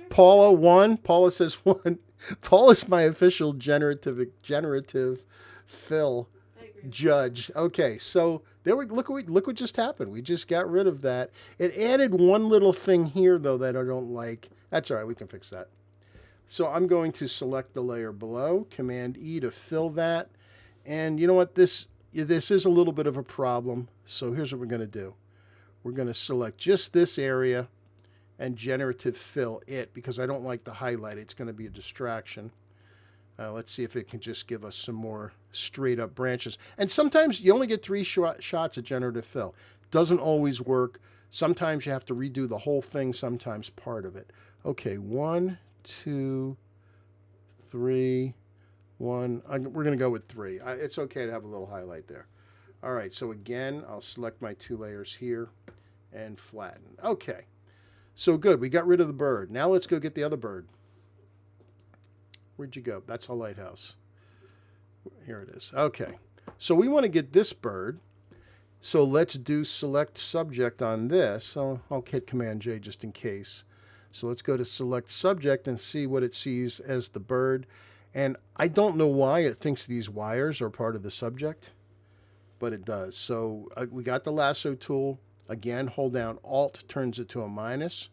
Paula 1. Paula says 1. Paula's my official generative fill judge. Okay, so there we look what just happened. We just got rid of that. It added one little thing here though that I don't like. That's all right. We can fix that. So I'm going to select the layer below, Command E to fill that. And you know what? This is a little bit of a problem. So here's what we're going to do. We're going to select just this area and generative fill it because I don't like the highlight. It's going to be a distraction. Let's see if it can just give us some more straight up branches. And sometimes you only get 3 shots of generative fill. Doesn't always work. Sometimes you have to redo the whole thing, sometimes part of it. Okay, 1, 2, 3, 1. We're going to go with 3. It's okay to have a little highlight there. All right, so again, I'll select my 2 layers here and flatten. Okay, so good. We got rid of the bird. Now let's go get the other bird. Where'd you go? That's a lighthouse. Here it is. Okay, so we want to get this bird. So let's do select subject on this. I'll hit Command J just in case. So let's go to select subject and see what it sees as the bird. And I don't know why it thinks these wires are part of the subject, but it does. So we got the lasso tool. Again, hold down Alt, turns it to a minus.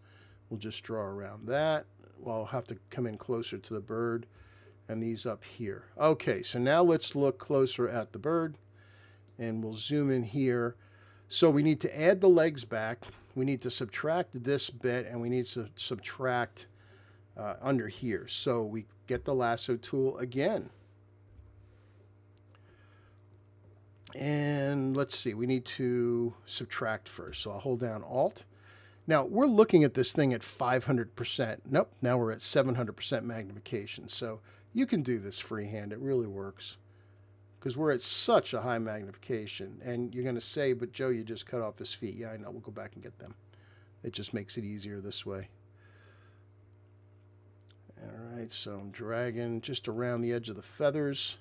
We'll just draw around that. Well, I'll have to come in closer to the bird and these up here. Okay, so now let's look closer at the bird and we'll zoom in here. So we need to add the legs back. We need to subtract this bit and we need to subtract under here. So we get the lasso tool again. And let's see, we need to subtract first. So I'll hold down Alt. Now we're looking at this thing at 500%. Nope, now we're at 700% magnification. So you can do this freehand. It really works because we're at such a high magnification. And you're going to say, but Joe, you just cut off his feet. Yeah, I know. We'll go back and get them. It just makes it easier this way. All right, so I'm dragging just around the edge of the feathers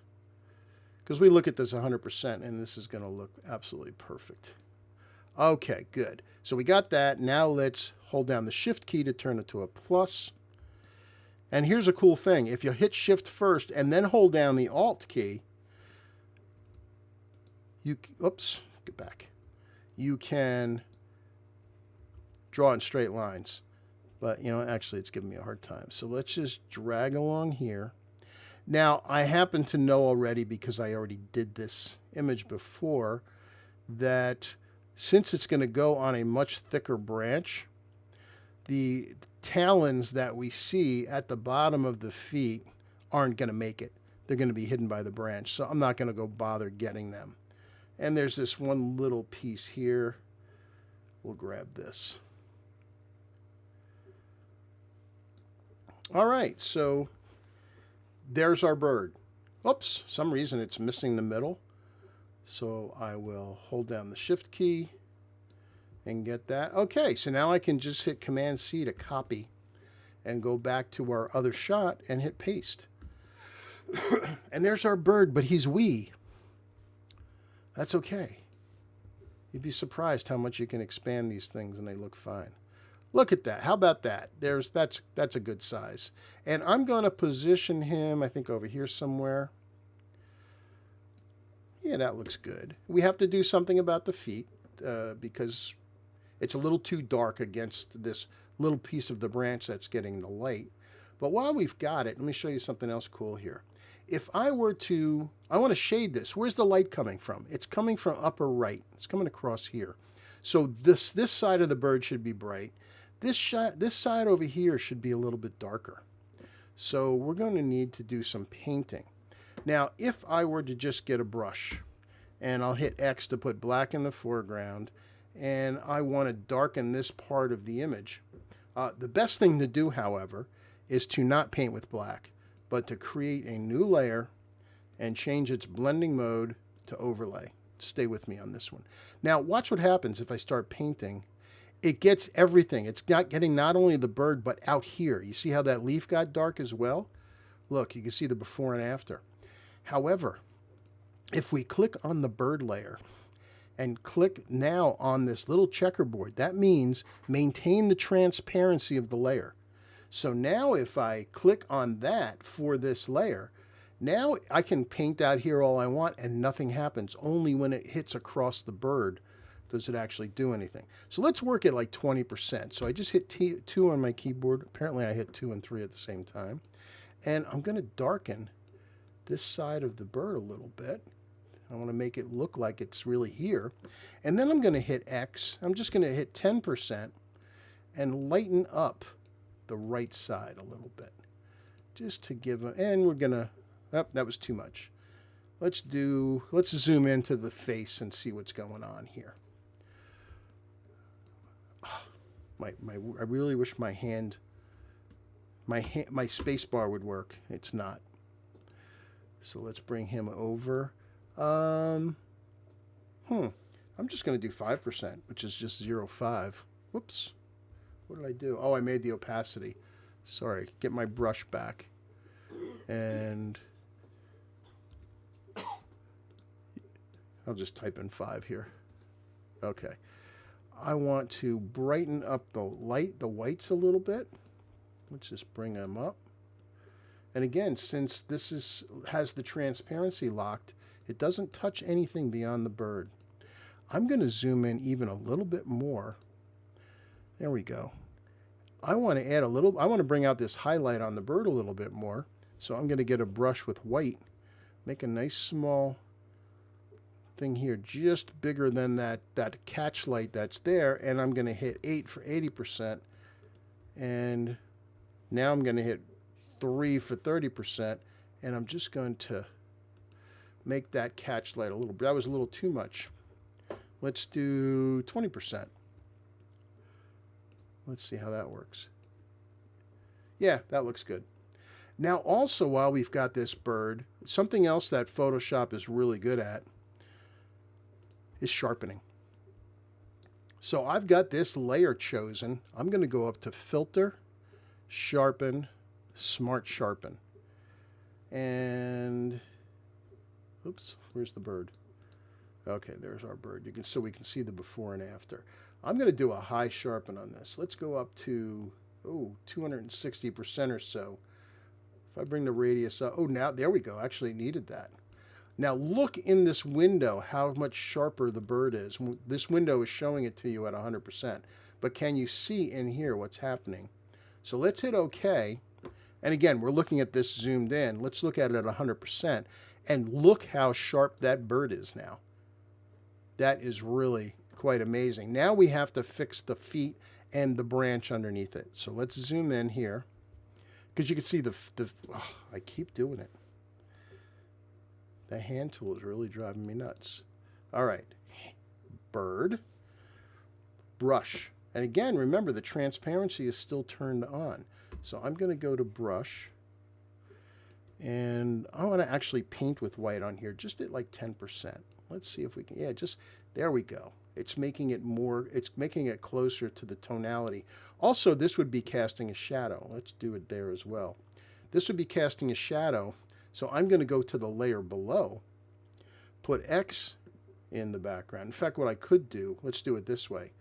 because we look at this 100% and this is going to look absolutely perfect. Okay, good. So we got that. Now let's hold down the Shift key to turn it to a plus. And here's a cool thing. If you hit Shift first and then hold down the Alt key, oops, get back. You can draw in straight lines. But, you know, actually it's giving me a hard time. So let's just drag along here. Now, I happen to know already, because I already did this image before, that since it's going to go on a much thicker branch, the talons that we see at the bottom of the feet aren't going to make it. They're going to be hidden by the branch, so I'm not going to go bother getting them. And there's this one little piece here. We'll grab this. All right, so there's our bird. Oops, some reason it's missing the middle. So I will hold down the Shift key and get that. Okay, so now I can just hit Command C to copy. and go back to our other shot and hit paste. And there's our bird, but he's wee. That's okay. You'd be surprised how much you can expand these things and they look fine. Look at that. How about that? That's a good size. And I'm going to position him, I think, over here somewhere. Yeah, that looks good. We have to do something about the feet because it's a little too dark against this little piece of the branch that's getting the light. But while we've got it, let me show you something else cool here. If I were to, I want to shade this. Where's the light coming from? It's coming from upper right. It's coming across here. So this side of the bird should be bright. This side over here should be a little bit darker. So we're going to need to do some painting. Now, if I were to just get a brush, and I'll hit X to put black in the foreground, and I want to darken this part of the image. The best thing to do, however, is to not paint with black, but to create a new layer and change its blending mode to overlay. Stay with me on this one. Now, watch what happens if I start painting. It gets everything. It's not getting not only the bird, but out here. You see how that leaf got dark as well? Look, you can see the before and after. However, if we click on the bird layer and click now on this little checkerboard, that means maintain the transparency of the layer. So now if I click on that for this layer, now I can paint out here all I want and nothing happens. Only when it hits across the bird does it actually do anything. So let's work at like 20%. So I just hit 2 on my keyboard. Apparently I hit 2 and 3 at the same time. And I'm going to darken this side of the bird a little bit. I want to make it look like it's really here. And then I'm going to hit X. I'm just going to hit 10% and lighten up the right side a little bit. Just to give a, and we're going to, oh, that was too much. Let's zoom into the face and see what's going on here. I really wish my space bar would work. It's not. So let's bring him over. I'm just going to do 5%, which is just 0.5. Whoops. What did I do? Oh, I made the opacity. Sorry. Get my brush back. And I'll just type in 5 here. Okay. I want to brighten up the whites a little bit. Let's just bring them up. And again, since this has the transparency locked, it doesn't touch anything beyond the bird. I'm going to zoom in even a little bit more. There we go. I want to add a little, I want to bring out this highlight on the bird a little bit more. So I'm going to get a brush with white, make a nice small thing here, just bigger than that catch light that's there. And I'm going to hit 8 for 80%. And now I'm going to hit 3 for 30%. And I'm just going to make that catch light a little bit. That was a little too much. Let's do 20%. Let's see how that works. Yeah, that looks good. Now also, while we've got this bird, something else that Photoshop is really good at is sharpening. So I've got this layer chosen. I'm going to go up to Filter, Sharpen, Smart Sharpen. And oops, where's the bird? Okay, there's our bird. So we can see the before and after. I'm going to do a high sharpen on this. Let's go up to 260% or so. If I bring the radius up, now there we go. Actually needed that. Now look in this window how much sharper the bird is. This window is showing it to you at 100%. But can you see in here what's happening? So let's hit OK. And again, we're looking at this zoomed in. Let's look at it at 100%. And look how sharp that bird is now. That is really quite amazing. Now we have to fix the feet and the branch underneath it. So let's zoom in here. Because you can see I keep doing it. The hand tool is really driving me nuts. All right. Bird. Brush. And again, remember the transparency is still turned on. So I'm going to go to brush. And I want to actually paint with white on here, just at like 10%. Let's see if we can, yeah, just, there we go. It's making it more, it's making it closer to the tonality. Also, this would be casting a shadow. Let's do it there as well. This would be casting a shadow. So I'm going to go to the layer below, put X in the background. In fact, what I could do, let's do it this way.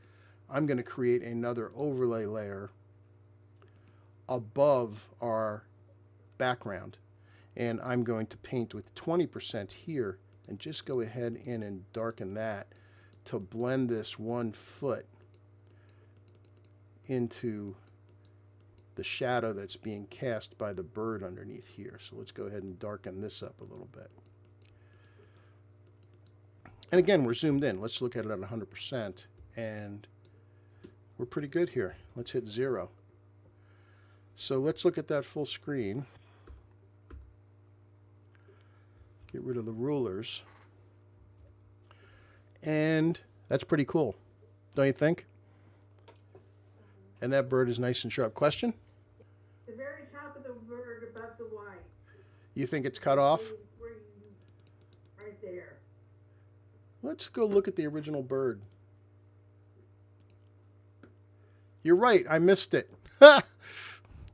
I'm going to create another overlay layer above our background. And I'm going to paint with 20% here and just go ahead in and darken that to blend this 1 foot into the shadow that's being cast by the bird underneath here. So let's go ahead and darken this up a little bit. And again, we're zoomed in. Let's look at it at 100%, and we're pretty good here. Let's hit 0. So let's look at that full screen. Get rid of the rulers. And that's pretty cool, don't you think? And that bird is nice and sharp. Question? The very top of the bird above the white. You think it's cut off? Right there. Let's go look at the original bird. You're right. I missed it.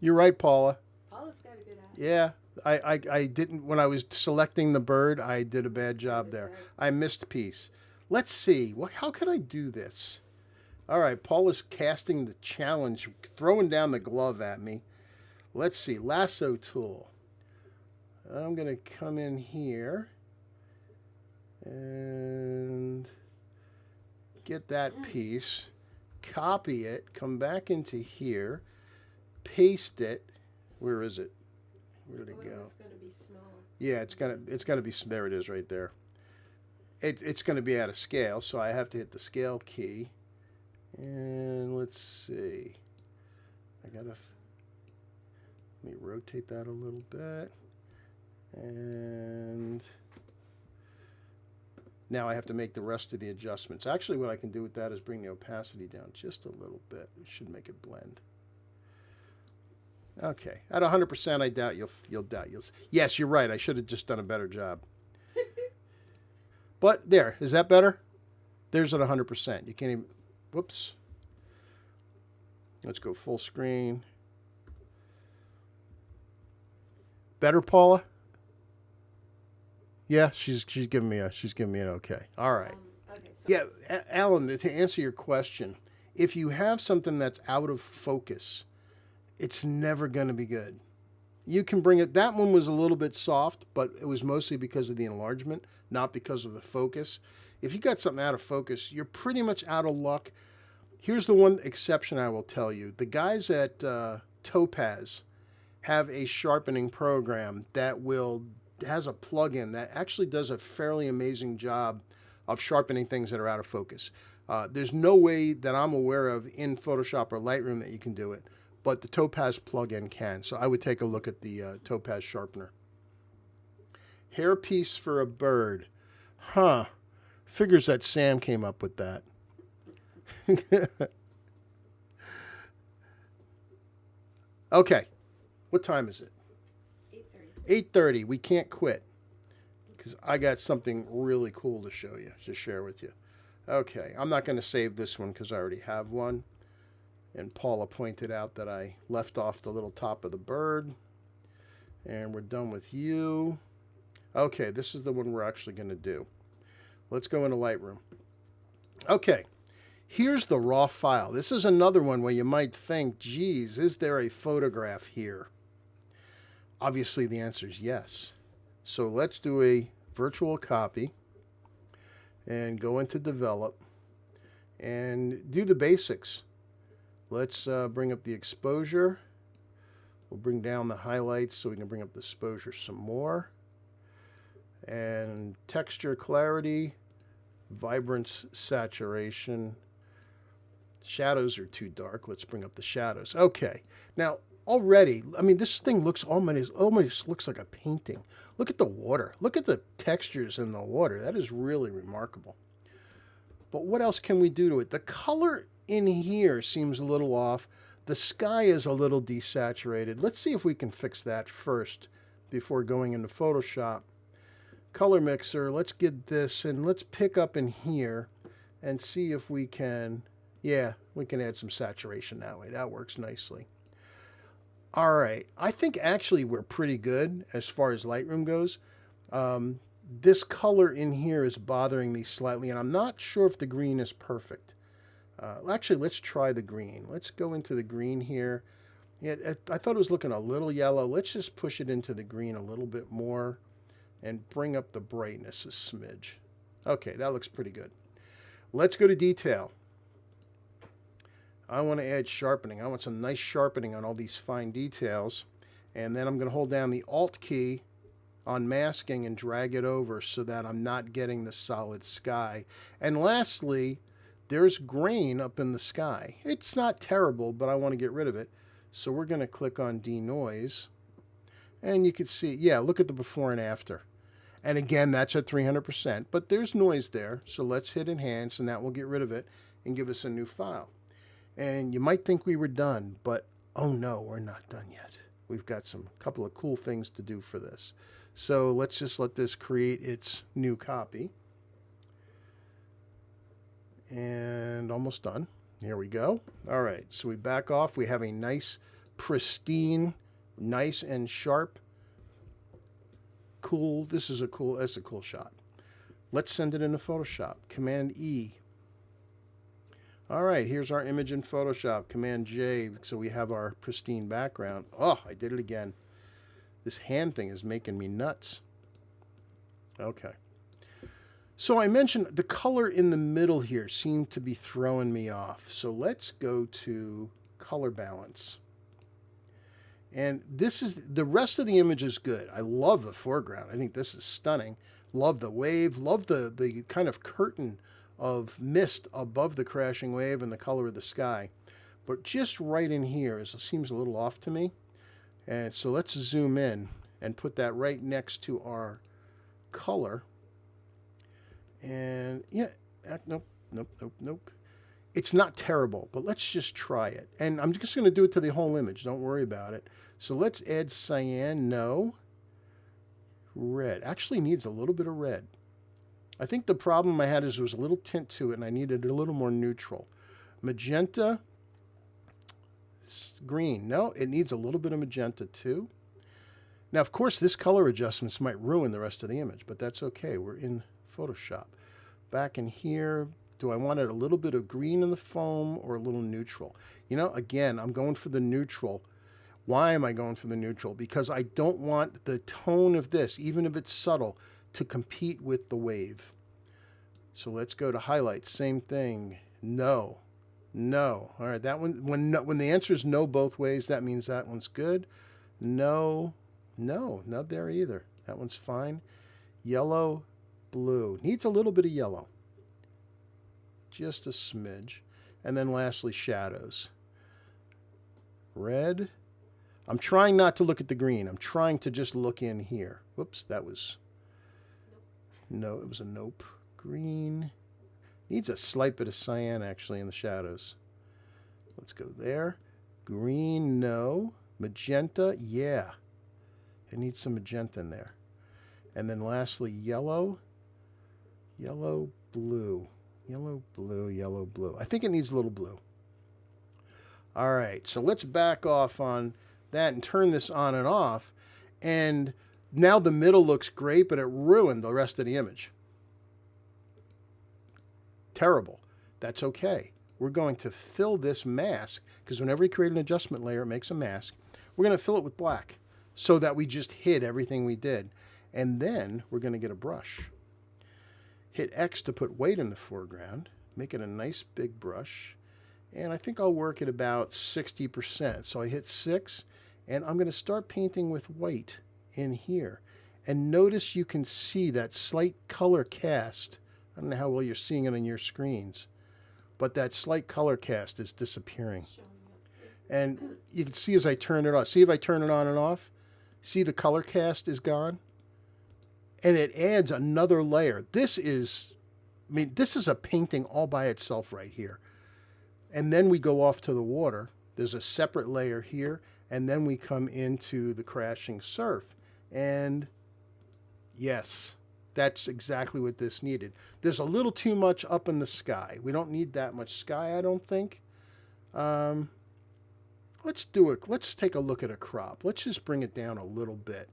You're right, Paula. Paula's got a good eye. Yeah. I didn't, when I was selecting the bird, I did a bad job there. I missed a piece. Let's see. How can I do this? All right, Paula's casting the challenge, throwing down the glove at me. Let's see. Lasso tool. I'm going to come in here and get that piece, copy it, come back into here, paste it. Where is it? Where did it go? It's going to be small. Yeah, it's gonna be, there it is right there. It's gonna be out of scale, so I have to hit the scale key. And let's see. Let me rotate that a little bit. And now I have to make the rest of the adjustments. Actually, what I can do with that is bring the opacity down just a little bit. It should make it blend. Okay, at 100%, I doubt you'll doubt. Yes, you're right. I should have just done a better job. But there, is that better? There's at 100%. You can't even. Whoops. Let's go full screen. Better, Paula? Yeah, she's giving me an okay. All right. Okay, so Yeah, Alan, to answer your question, if you have something that's out of focus, it's never going to be good. You can bring it. That one was a little bit soft, but it was mostly because of the enlargement, not because of the focus. If you got something out of focus, you're pretty much out of luck. Here's the one exception I will tell you. The guys at Topaz have a sharpening program that has a plug-in that actually does a fairly amazing job of sharpening things that are out of focus. There's no way that I'm aware of in Photoshop or Lightroom that you can do it, but the Topaz plugin can. So I would take a look at the Topaz sharpener. Hairpiece for a bird. Huh. Figures that Sam came up with that. Okay. What time is it? 8:30. 8:30. We can't quit because I got something really cool to show you, to share with you. Okay. I'm not going to save this one because I already have one. And Paula pointed out that I left off the little top of the bird. And we're done with you. Okay, this is the one we're actually going to do. Let's go into Lightroom. Okay, here's the raw file. This is another one where you might think, geez, is there a photograph here? Obviously, the answer is yes. So let's do a virtual copy and go into Develop and do the basics. Let's bring up the exposure. We'll bring down the highlights so we can bring up the exposure some more. And texture clarity, vibrance, saturation. Shadows are too dark. Let's bring up the shadows. Okay. Now, already, I mean, this thing looks almost looks like a painting. Look at the water. Look at the textures in the water. That is really remarkable. But what else can we do to it? The color in here seems a little off. The sky is a little desaturated. Let's see if we can fix that first before going into Photoshop. Color mixer, let's get this and let's pick up in here and see if we can, yeah, we can add some saturation that way. That works nicely. All right, I think actually we're pretty good as far as Lightroom goes. This color in here is bothering me slightly, and I'm not sure if the green is perfect. Actually, let's try the green. Let's go into the green here. Yeah, I thought it was looking a little yellow. Let's just push it into the green a little bit more and bring up the brightness a smidge. Okay, that looks pretty good. Let's go to detail. I want to add sharpening. I want some nice sharpening on all these fine details. And then I'm going to hold down the Alt key on masking and drag it over so that I'm not getting the solid sky. And lastly, there's grain up in the sky. It's not terrible, but I want to get rid of it. So we're going to click on denoise. And you can see, yeah, look at the before and after. And again, that's at 300%, but there's noise there. So let's hit enhance, and that will get rid of it and give us a new file. And you might think we were done, but oh no, we're not done yet. We've got some couple of cool things to do for this. So let's just let this create its new copy. And almost done. Here we go. All right, so we back off. We have a nice, pristine, nice and sharp, cool, that's a cool shot. Let's send it into Photoshop. Command E. All right, here's our image in Photoshop. Command J, so we have our pristine background. Oh, I did it again. This hand thing is making me nuts. Okay. So I mentioned the color in the middle here seemed to be throwing me off. So let's go to color balance. And this is, the rest of the image is good. I love the foreground. I think this is stunning. Love the wave. Love the kind of curtain of mist above the crashing wave and the color of the sky. But just right in here seems a little off to me. And so let's zoom in and put that right next to our color. And yeah, nope. It's not terrible, but let's just try it. And I'm just going to do it to the whole image. Don't worry about it. So let's add cyan. No. Red. Actually needs a little bit of red. I think the problem I had is there was a little tint to it, and I needed a little more neutral. Magenta. Green. No, it needs a little bit of magenta too. Now, of course, this color adjustments might ruin the rest of the image, but that's okay. We're in Photoshop. Back in here, do I want it a little bit of green in the foam or a little neutral? You know, again, I'm going for the neutral. Why am I going for the neutral? Because I don't want the tone of this, even if it's subtle, to compete with the wave. So let's go to highlights. Same thing. No. No. All right, that one, when the answer is no both ways, that means that one's good. No. No, not there either. That one's fine. Yellow, blue. Needs a little bit of yellow. Just a smidge. And then lastly, shadows. Red. I'm trying not to look at the green. I'm trying to just look in here. Whoops, that was... No, it was a nope. Green. Needs a slight bit of cyan, actually, in the shadows. Let's go there. Green, no. Magenta, yeah. It needs some magenta in there. And then lastly, yellow. Yellow, blue. Yellow, blue, yellow, blue. I think it needs a little blue. All right, so let's back off on that and turn this on and off. And now the middle looks great, but it ruined the rest of the image. Terrible. That's okay. We're going to fill this mask, because whenever you create an adjustment layer, it makes a mask. We're going to fill it with black so that we just hid everything we did. And then we're going to get a brush. Hit X to put white in the foreground. Make it a nice big brush. And I think I'll work at about 60%. So I hit 6, and I'm going to start painting with white in here. And notice you can see that slight color cast. I don't know how well you're seeing it on your screens, but that slight color cast is disappearing. And you can see as I turn it off. See if I turn it on and off? See the color cast is gone? And it adds another layer. This is a painting all by itself right here. And then we go off to the water. There's a separate layer here. And then we come into the crashing surf. And yes, That's exactly what this needed. There's a little too much up in the sky. We don't need that much sky, I don't think. Let's do it. Let's take a look at a crop. Let's just bring it down a little bit.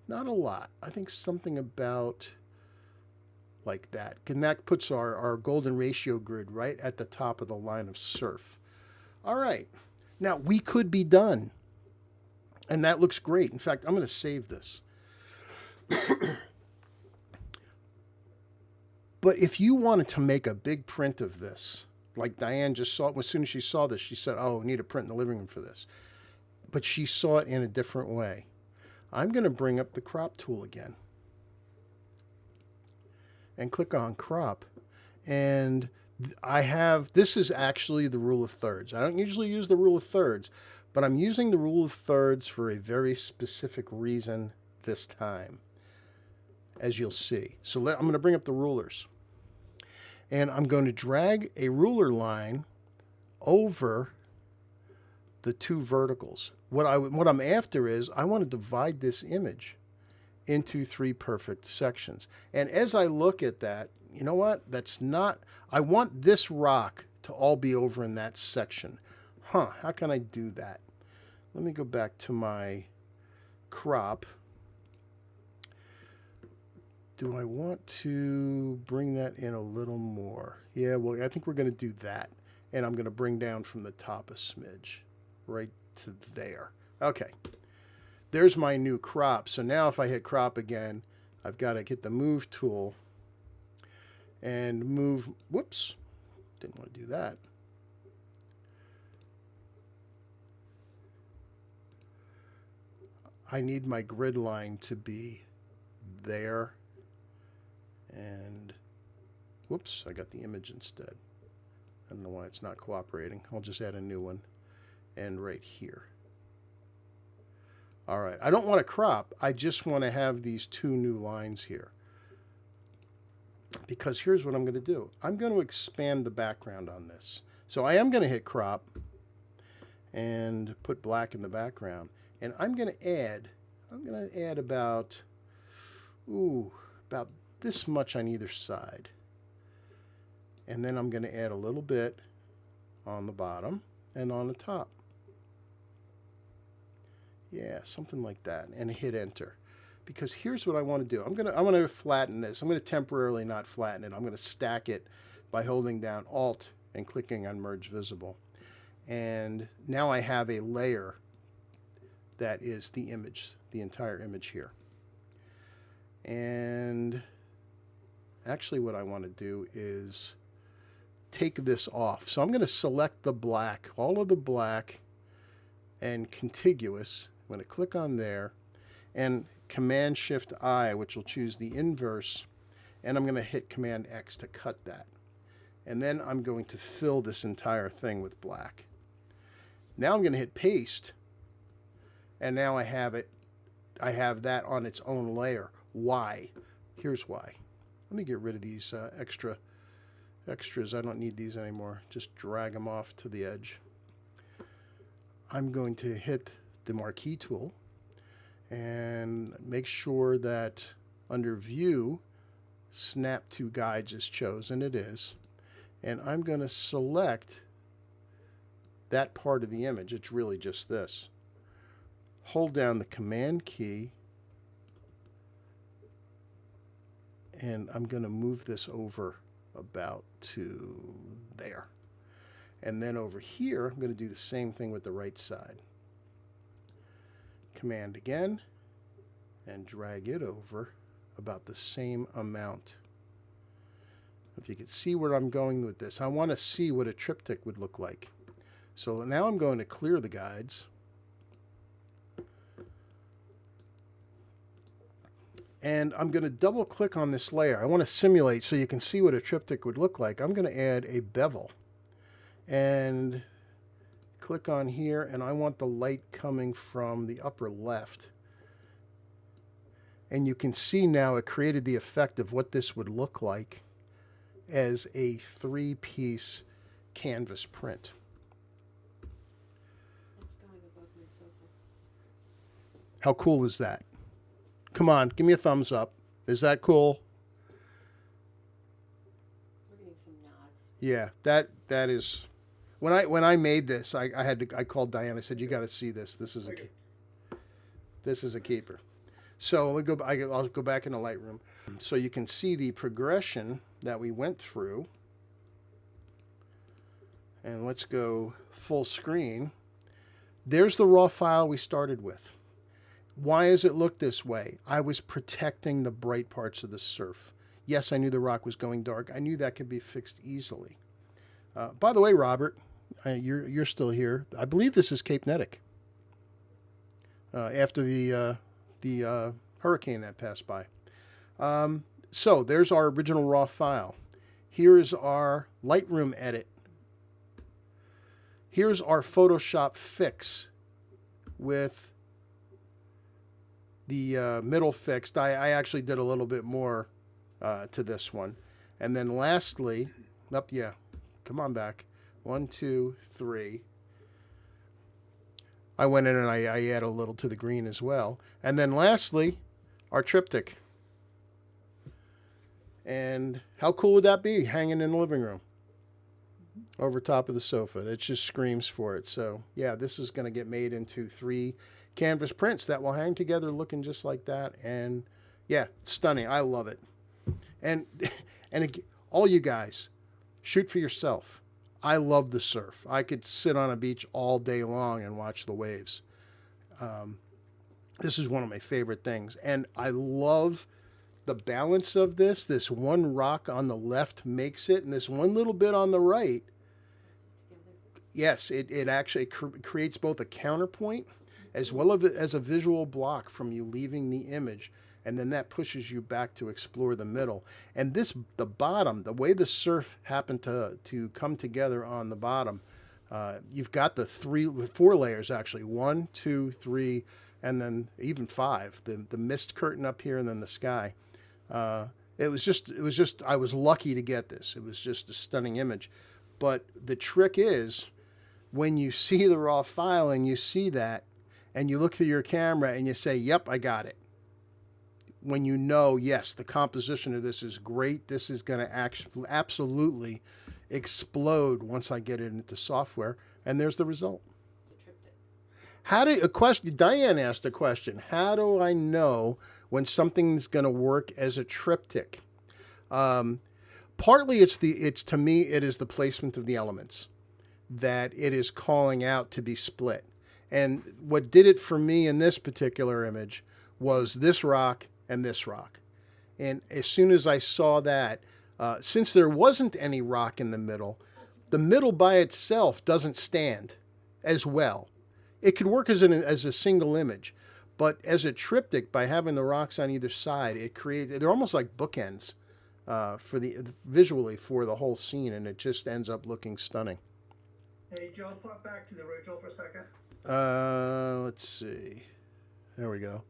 Not a lot. I think something about like that. And that puts our golden ratio grid right at the top of the line of surf. All right. Now, we could be done. And that looks great. In fact, I'm going to save this. But if you wanted to make a big print of this, like Diane just saw it, as soon as she saw this, she said, oh, we need a print in the living room for this. But she saw it in a different way. I'm going to bring up the crop tool again and click on crop. And this is actually the rule of thirds. I don't usually use the rule of thirds, but I'm using the rule of thirds for a very specific reason this time, as you'll see. So I'm going to bring up the rulers. And I'm going to drag a ruler line over the two verticals. What I'm after is I want to divide this image into 3 perfect sections. And as I look at that, you know what? I want this rock to all be over in that section. How can I do that? Let me go back to my crop. Do I want to bring that in a little more? Yeah, well, I think we're going to do that. And I'm going to bring down from the top a smidge right to there. Okay. There's my new crop. So now if I hit crop again, I've got to hit the move tool and move. Whoops. Didn't want to do that. I need my grid line to be there. And whoops, I got the image instead. I don't know why it's not cooperating. I'll just add a new one. And right here. All right, I don't want to crop. I just want to have these 2 new lines here. Because here's what I'm going to do. I'm going to expand the background on this. So I am going to hit crop and put black in the background. And I'm going to add about this much on either side. And then I'm going to add a little bit on the bottom and on the top. Yeah, something like that. And hit enter. Because here's what I want to do. I'm going to flatten this. I'm going to temporarily not flatten it. I'm going to stack it by holding down Alt and clicking on Merge Visible. And now I have a layer that is the image, the entire image here. And actually what I want to do is take this off. So I'm going to select the black, all of the black and contiguous. I'm going to click on there and Command-Shift-I, which will choose the inverse, and I'm going to hit Command-X to cut that. And then I'm going to fill this entire thing with black. Now I'm going to hit Paste, and now I have it. I have that on its own layer. Why? Here's why. Let me get rid of these extras. I don't need these anymore. Just drag them off to the edge. I'm going to hit the marquee tool and make sure that under View, Snap to Guides is chosen. It is. And I'm going to select that part of the image. It's really just this. Hold down the Command key, and I'm going to move this over about to there. And then over here, I'm going to do the same thing with the right side. Command again, and drag it over about the same amount. If you can see where I'm going with this, I want to see what a triptych would look like. So now I'm going to clear the guides. And I'm going to double click on this layer. I want to simulate so you can see what a triptych would look like. I'm going to add a bevel. And click on here, and I want the light coming from the upper left. And you can see now it created the effect of what this would look like as a 3-piece canvas print. It's going above my sofa. How cool is that? Come on, give me a thumbs up. Is that cool? Yeah, that is when I made this, I called Diane. I said, "You got to see this. This is a keeper." So I'll go back into Lightroom, so you can see the progression that we went through. And let's go full screen. There's the raw file we started with. Why does it look this way? I was protecting the bright parts of the surf. Yes, I knew the rock was going dark. I knew that could be fixed easily. By the way, Robert, you're still here. I believe this is Cape Nettic. After the hurricane that passed by. So there's our original raw file. Here is our Lightroom edit. Here's our Photoshop fix with the middle fixed. I actually did a little bit more to this one. And then lastly, come on back. 1, 2, 3. I went in and I added a little to the green as well. And then lastly, our triptych. And how cool would that be, hanging in the living room over top of the sofa? It just screams for it. So yeah, this is going to get made into 3 canvas prints that will hang together looking just like that. And yeah, stunning. I love it. And all you guys, shoot for yourself. I love the surf. I could sit on a beach all day long and watch the waves. This is one of my favorite things. And I love the balance of this. This one rock on the left makes it, and this one little bit on the right. Yes, it actually creates both a counterpoint as well as a visual block from you leaving the image. And then that pushes you back to explore the middle. And the bottom, the way the surf happened to come together on the bottom, you've got the 4 layers actually, 1, 2, 3, and then even 5. The mist curtain up here, and then the sky. It was just. I was lucky to get this. It was just a stunning image. But the trick is, when you see the raw file and you see that, and you look through your camera and you say, "Yep, I got it." When you know, yes, the composition of this is great. This is going to absolutely explode once I get it into software. And there's the result. Diane asked a question. How do I know when something's going to work as a triptych? Partly to me, it is the placement of the elements that it is calling out to be split. And what did it for me in this particular image was this rock and this rock. And as soon as I saw that, since there wasn't any rock in the middle by itself doesn't stand as well. It could work as a single image, but as a triptych, by having the rocks on either side, they're almost like bookends visually for the whole scene, and it just ends up looking stunning. Hey, Joe, pop back to the original for a second. Let's see. There we go.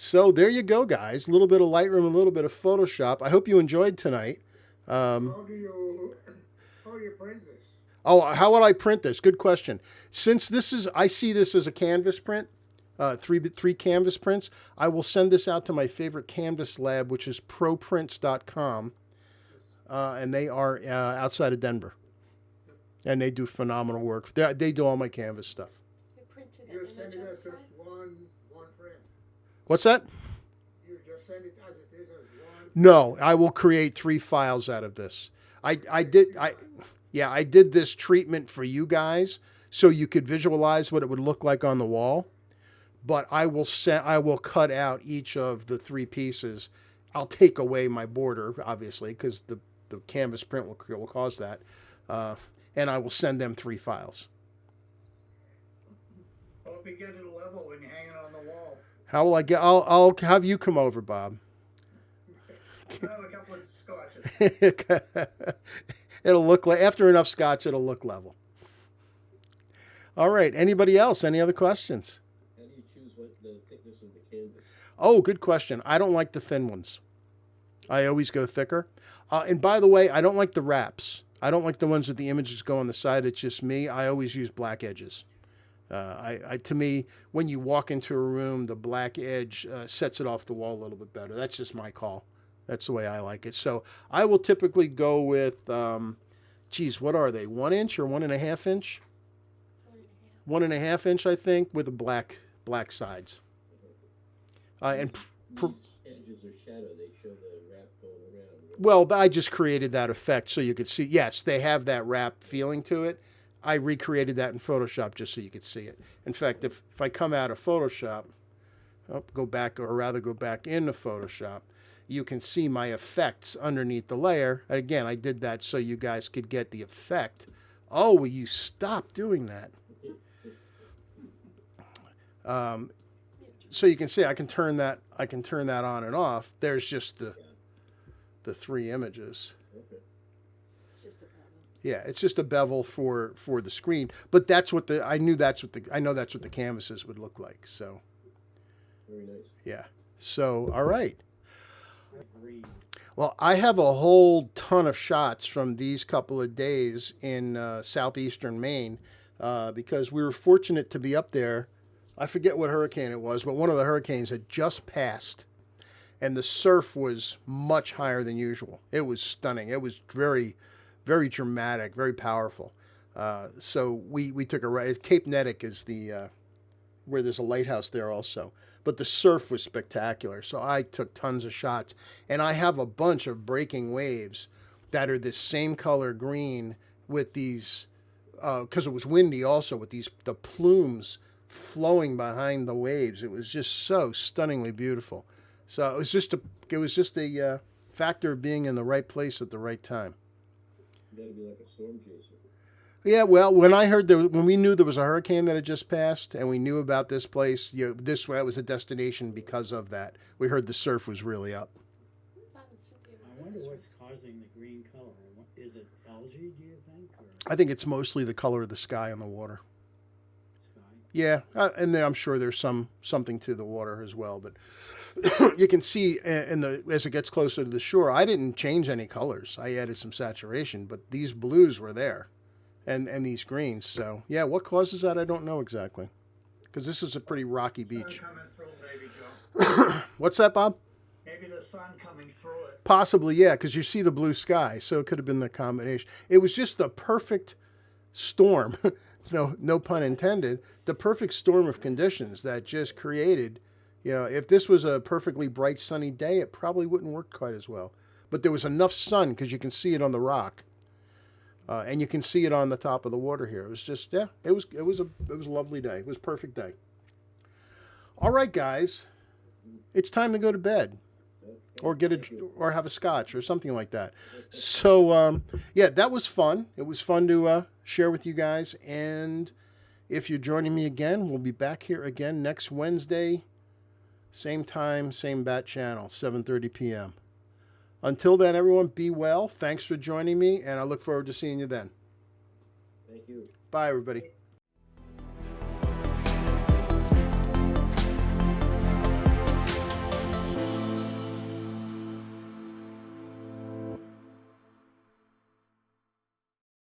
So there you go, guys. A little bit of Lightroom, a little bit of Photoshop. I hope you enjoyed tonight. How do you print this? Oh, how would I print this? Good question. Since I see this as a canvas print, three canvas prints, I will send this out to my favorite canvas lab, which is proprints.com. And they are outside of Denver. And they do phenomenal work. They do all my canvas stuff. You're sending us just one frame. What's that? You just send it as it is as one. No, I will create 3 files out of this. I did this treatment for you guys so you could visualize what it would look like on the wall. But I will cut out each of the 3 pieces. I'll take away my border, obviously, because the canvas print will cause that. And I will send them 3 files. Hope you get it level when you hang it on the wall. How will I get? I'll have you come over, Bob. I'll have a couple of scotches. It'll look like, after enough scotch, it'll look level. All right. Anybody else? Any other questions? How do you choose what the thickness of the canvas? Oh, good question. I don't like the thin ones. I always go thicker. And by the way, I don't like the wraps. I don't like the ones that the images go on the side. It's just me. I always use black edges. To me, when you walk into a room, the black edge sets it off the wall a little bit better. That's just my call. That's the way I like it. So I will typically go with, geez, what are they? 1 inch or 1.5 inch? 1.5. 1.5 inch, I think, with the black sides. And These edges are shadow. They show the wrap going around. Right? well, I just created that effect so you could see. Yes, they have that wrap feeling to it. I recreated that in Photoshop just so you could see it. In fact, if I come out of Photoshop, go back, or rather go back into Photoshop, you can see my effects underneath the layer. Again, I did that so you guys could get the effect. Oh, will you stop doing that? So you can see I can turn that on and off. There's just the 3 images. Okay. It's just a bevel. Yeah, it's just a bevel for the screen. But that's what I know that's what the canvases would look like. So Very nice. yeah. So all right. Green. Well, I have a whole ton of shots from these couple of days in southeastern Maine because we were fortunate to be up there. I forget what hurricane it was, but one of the hurricanes had just passed, and the surf was much higher than usual. It was stunning. It was very, very dramatic, very powerful. So we took a ride. Cape Nettic is the where there's a lighthouse there also. But the surf was spectacular. So I took tons of shots. And I have a bunch of breaking waves that are this same color green with these, because it was windy also, with the plumes flowing behind the waves. It was just so stunningly beautiful. So it was just a factor of being in the right place at the right time. You gotta be like a storm chaser. Yeah, well, when we knew there was a hurricane that had just passed, and we knew about this place, that was a destination because of that. We heard the surf was really up. Bob and Cynthia I were wonder this what's causing the green color. Is it algae, do you think, or I think it's mostly the color of the sky and the water. sky? Yeah, and then I'm sure there's something to the water as well. But you can see as it gets closer to the shore, I didn't change any colors. I added some saturation, but these blues were there. And these greens. So, yeah, what causes that, I don't know exactly. Because this is a pretty rocky beach. Sun coming through, maybe, Joe. What's that, Bob? Maybe the sun coming through it. Possibly, yeah, because you see the blue sky. So it could have been the combination. It was just the perfect storm, no pun intended, the perfect storm of conditions that just created, if this was a perfectly bright sunny day, it probably wouldn't work quite as well. But there was enough sun because you can see it on the rock. And you can see it on the top of the water here. It was just, yeah, it was a lovely day. It was a perfect day. All right, guys, it's time to go to bed, or or have a scotch or something like that. So, yeah, that was fun. It was fun to share with you guys. And if you're joining me again, we'll be back here again next Wednesday, same time, same bat channel, 7:30 p.m. Until then, everyone, be well. Thanks for joining me, and I look forward to seeing you then. Thank you. Bye, everybody.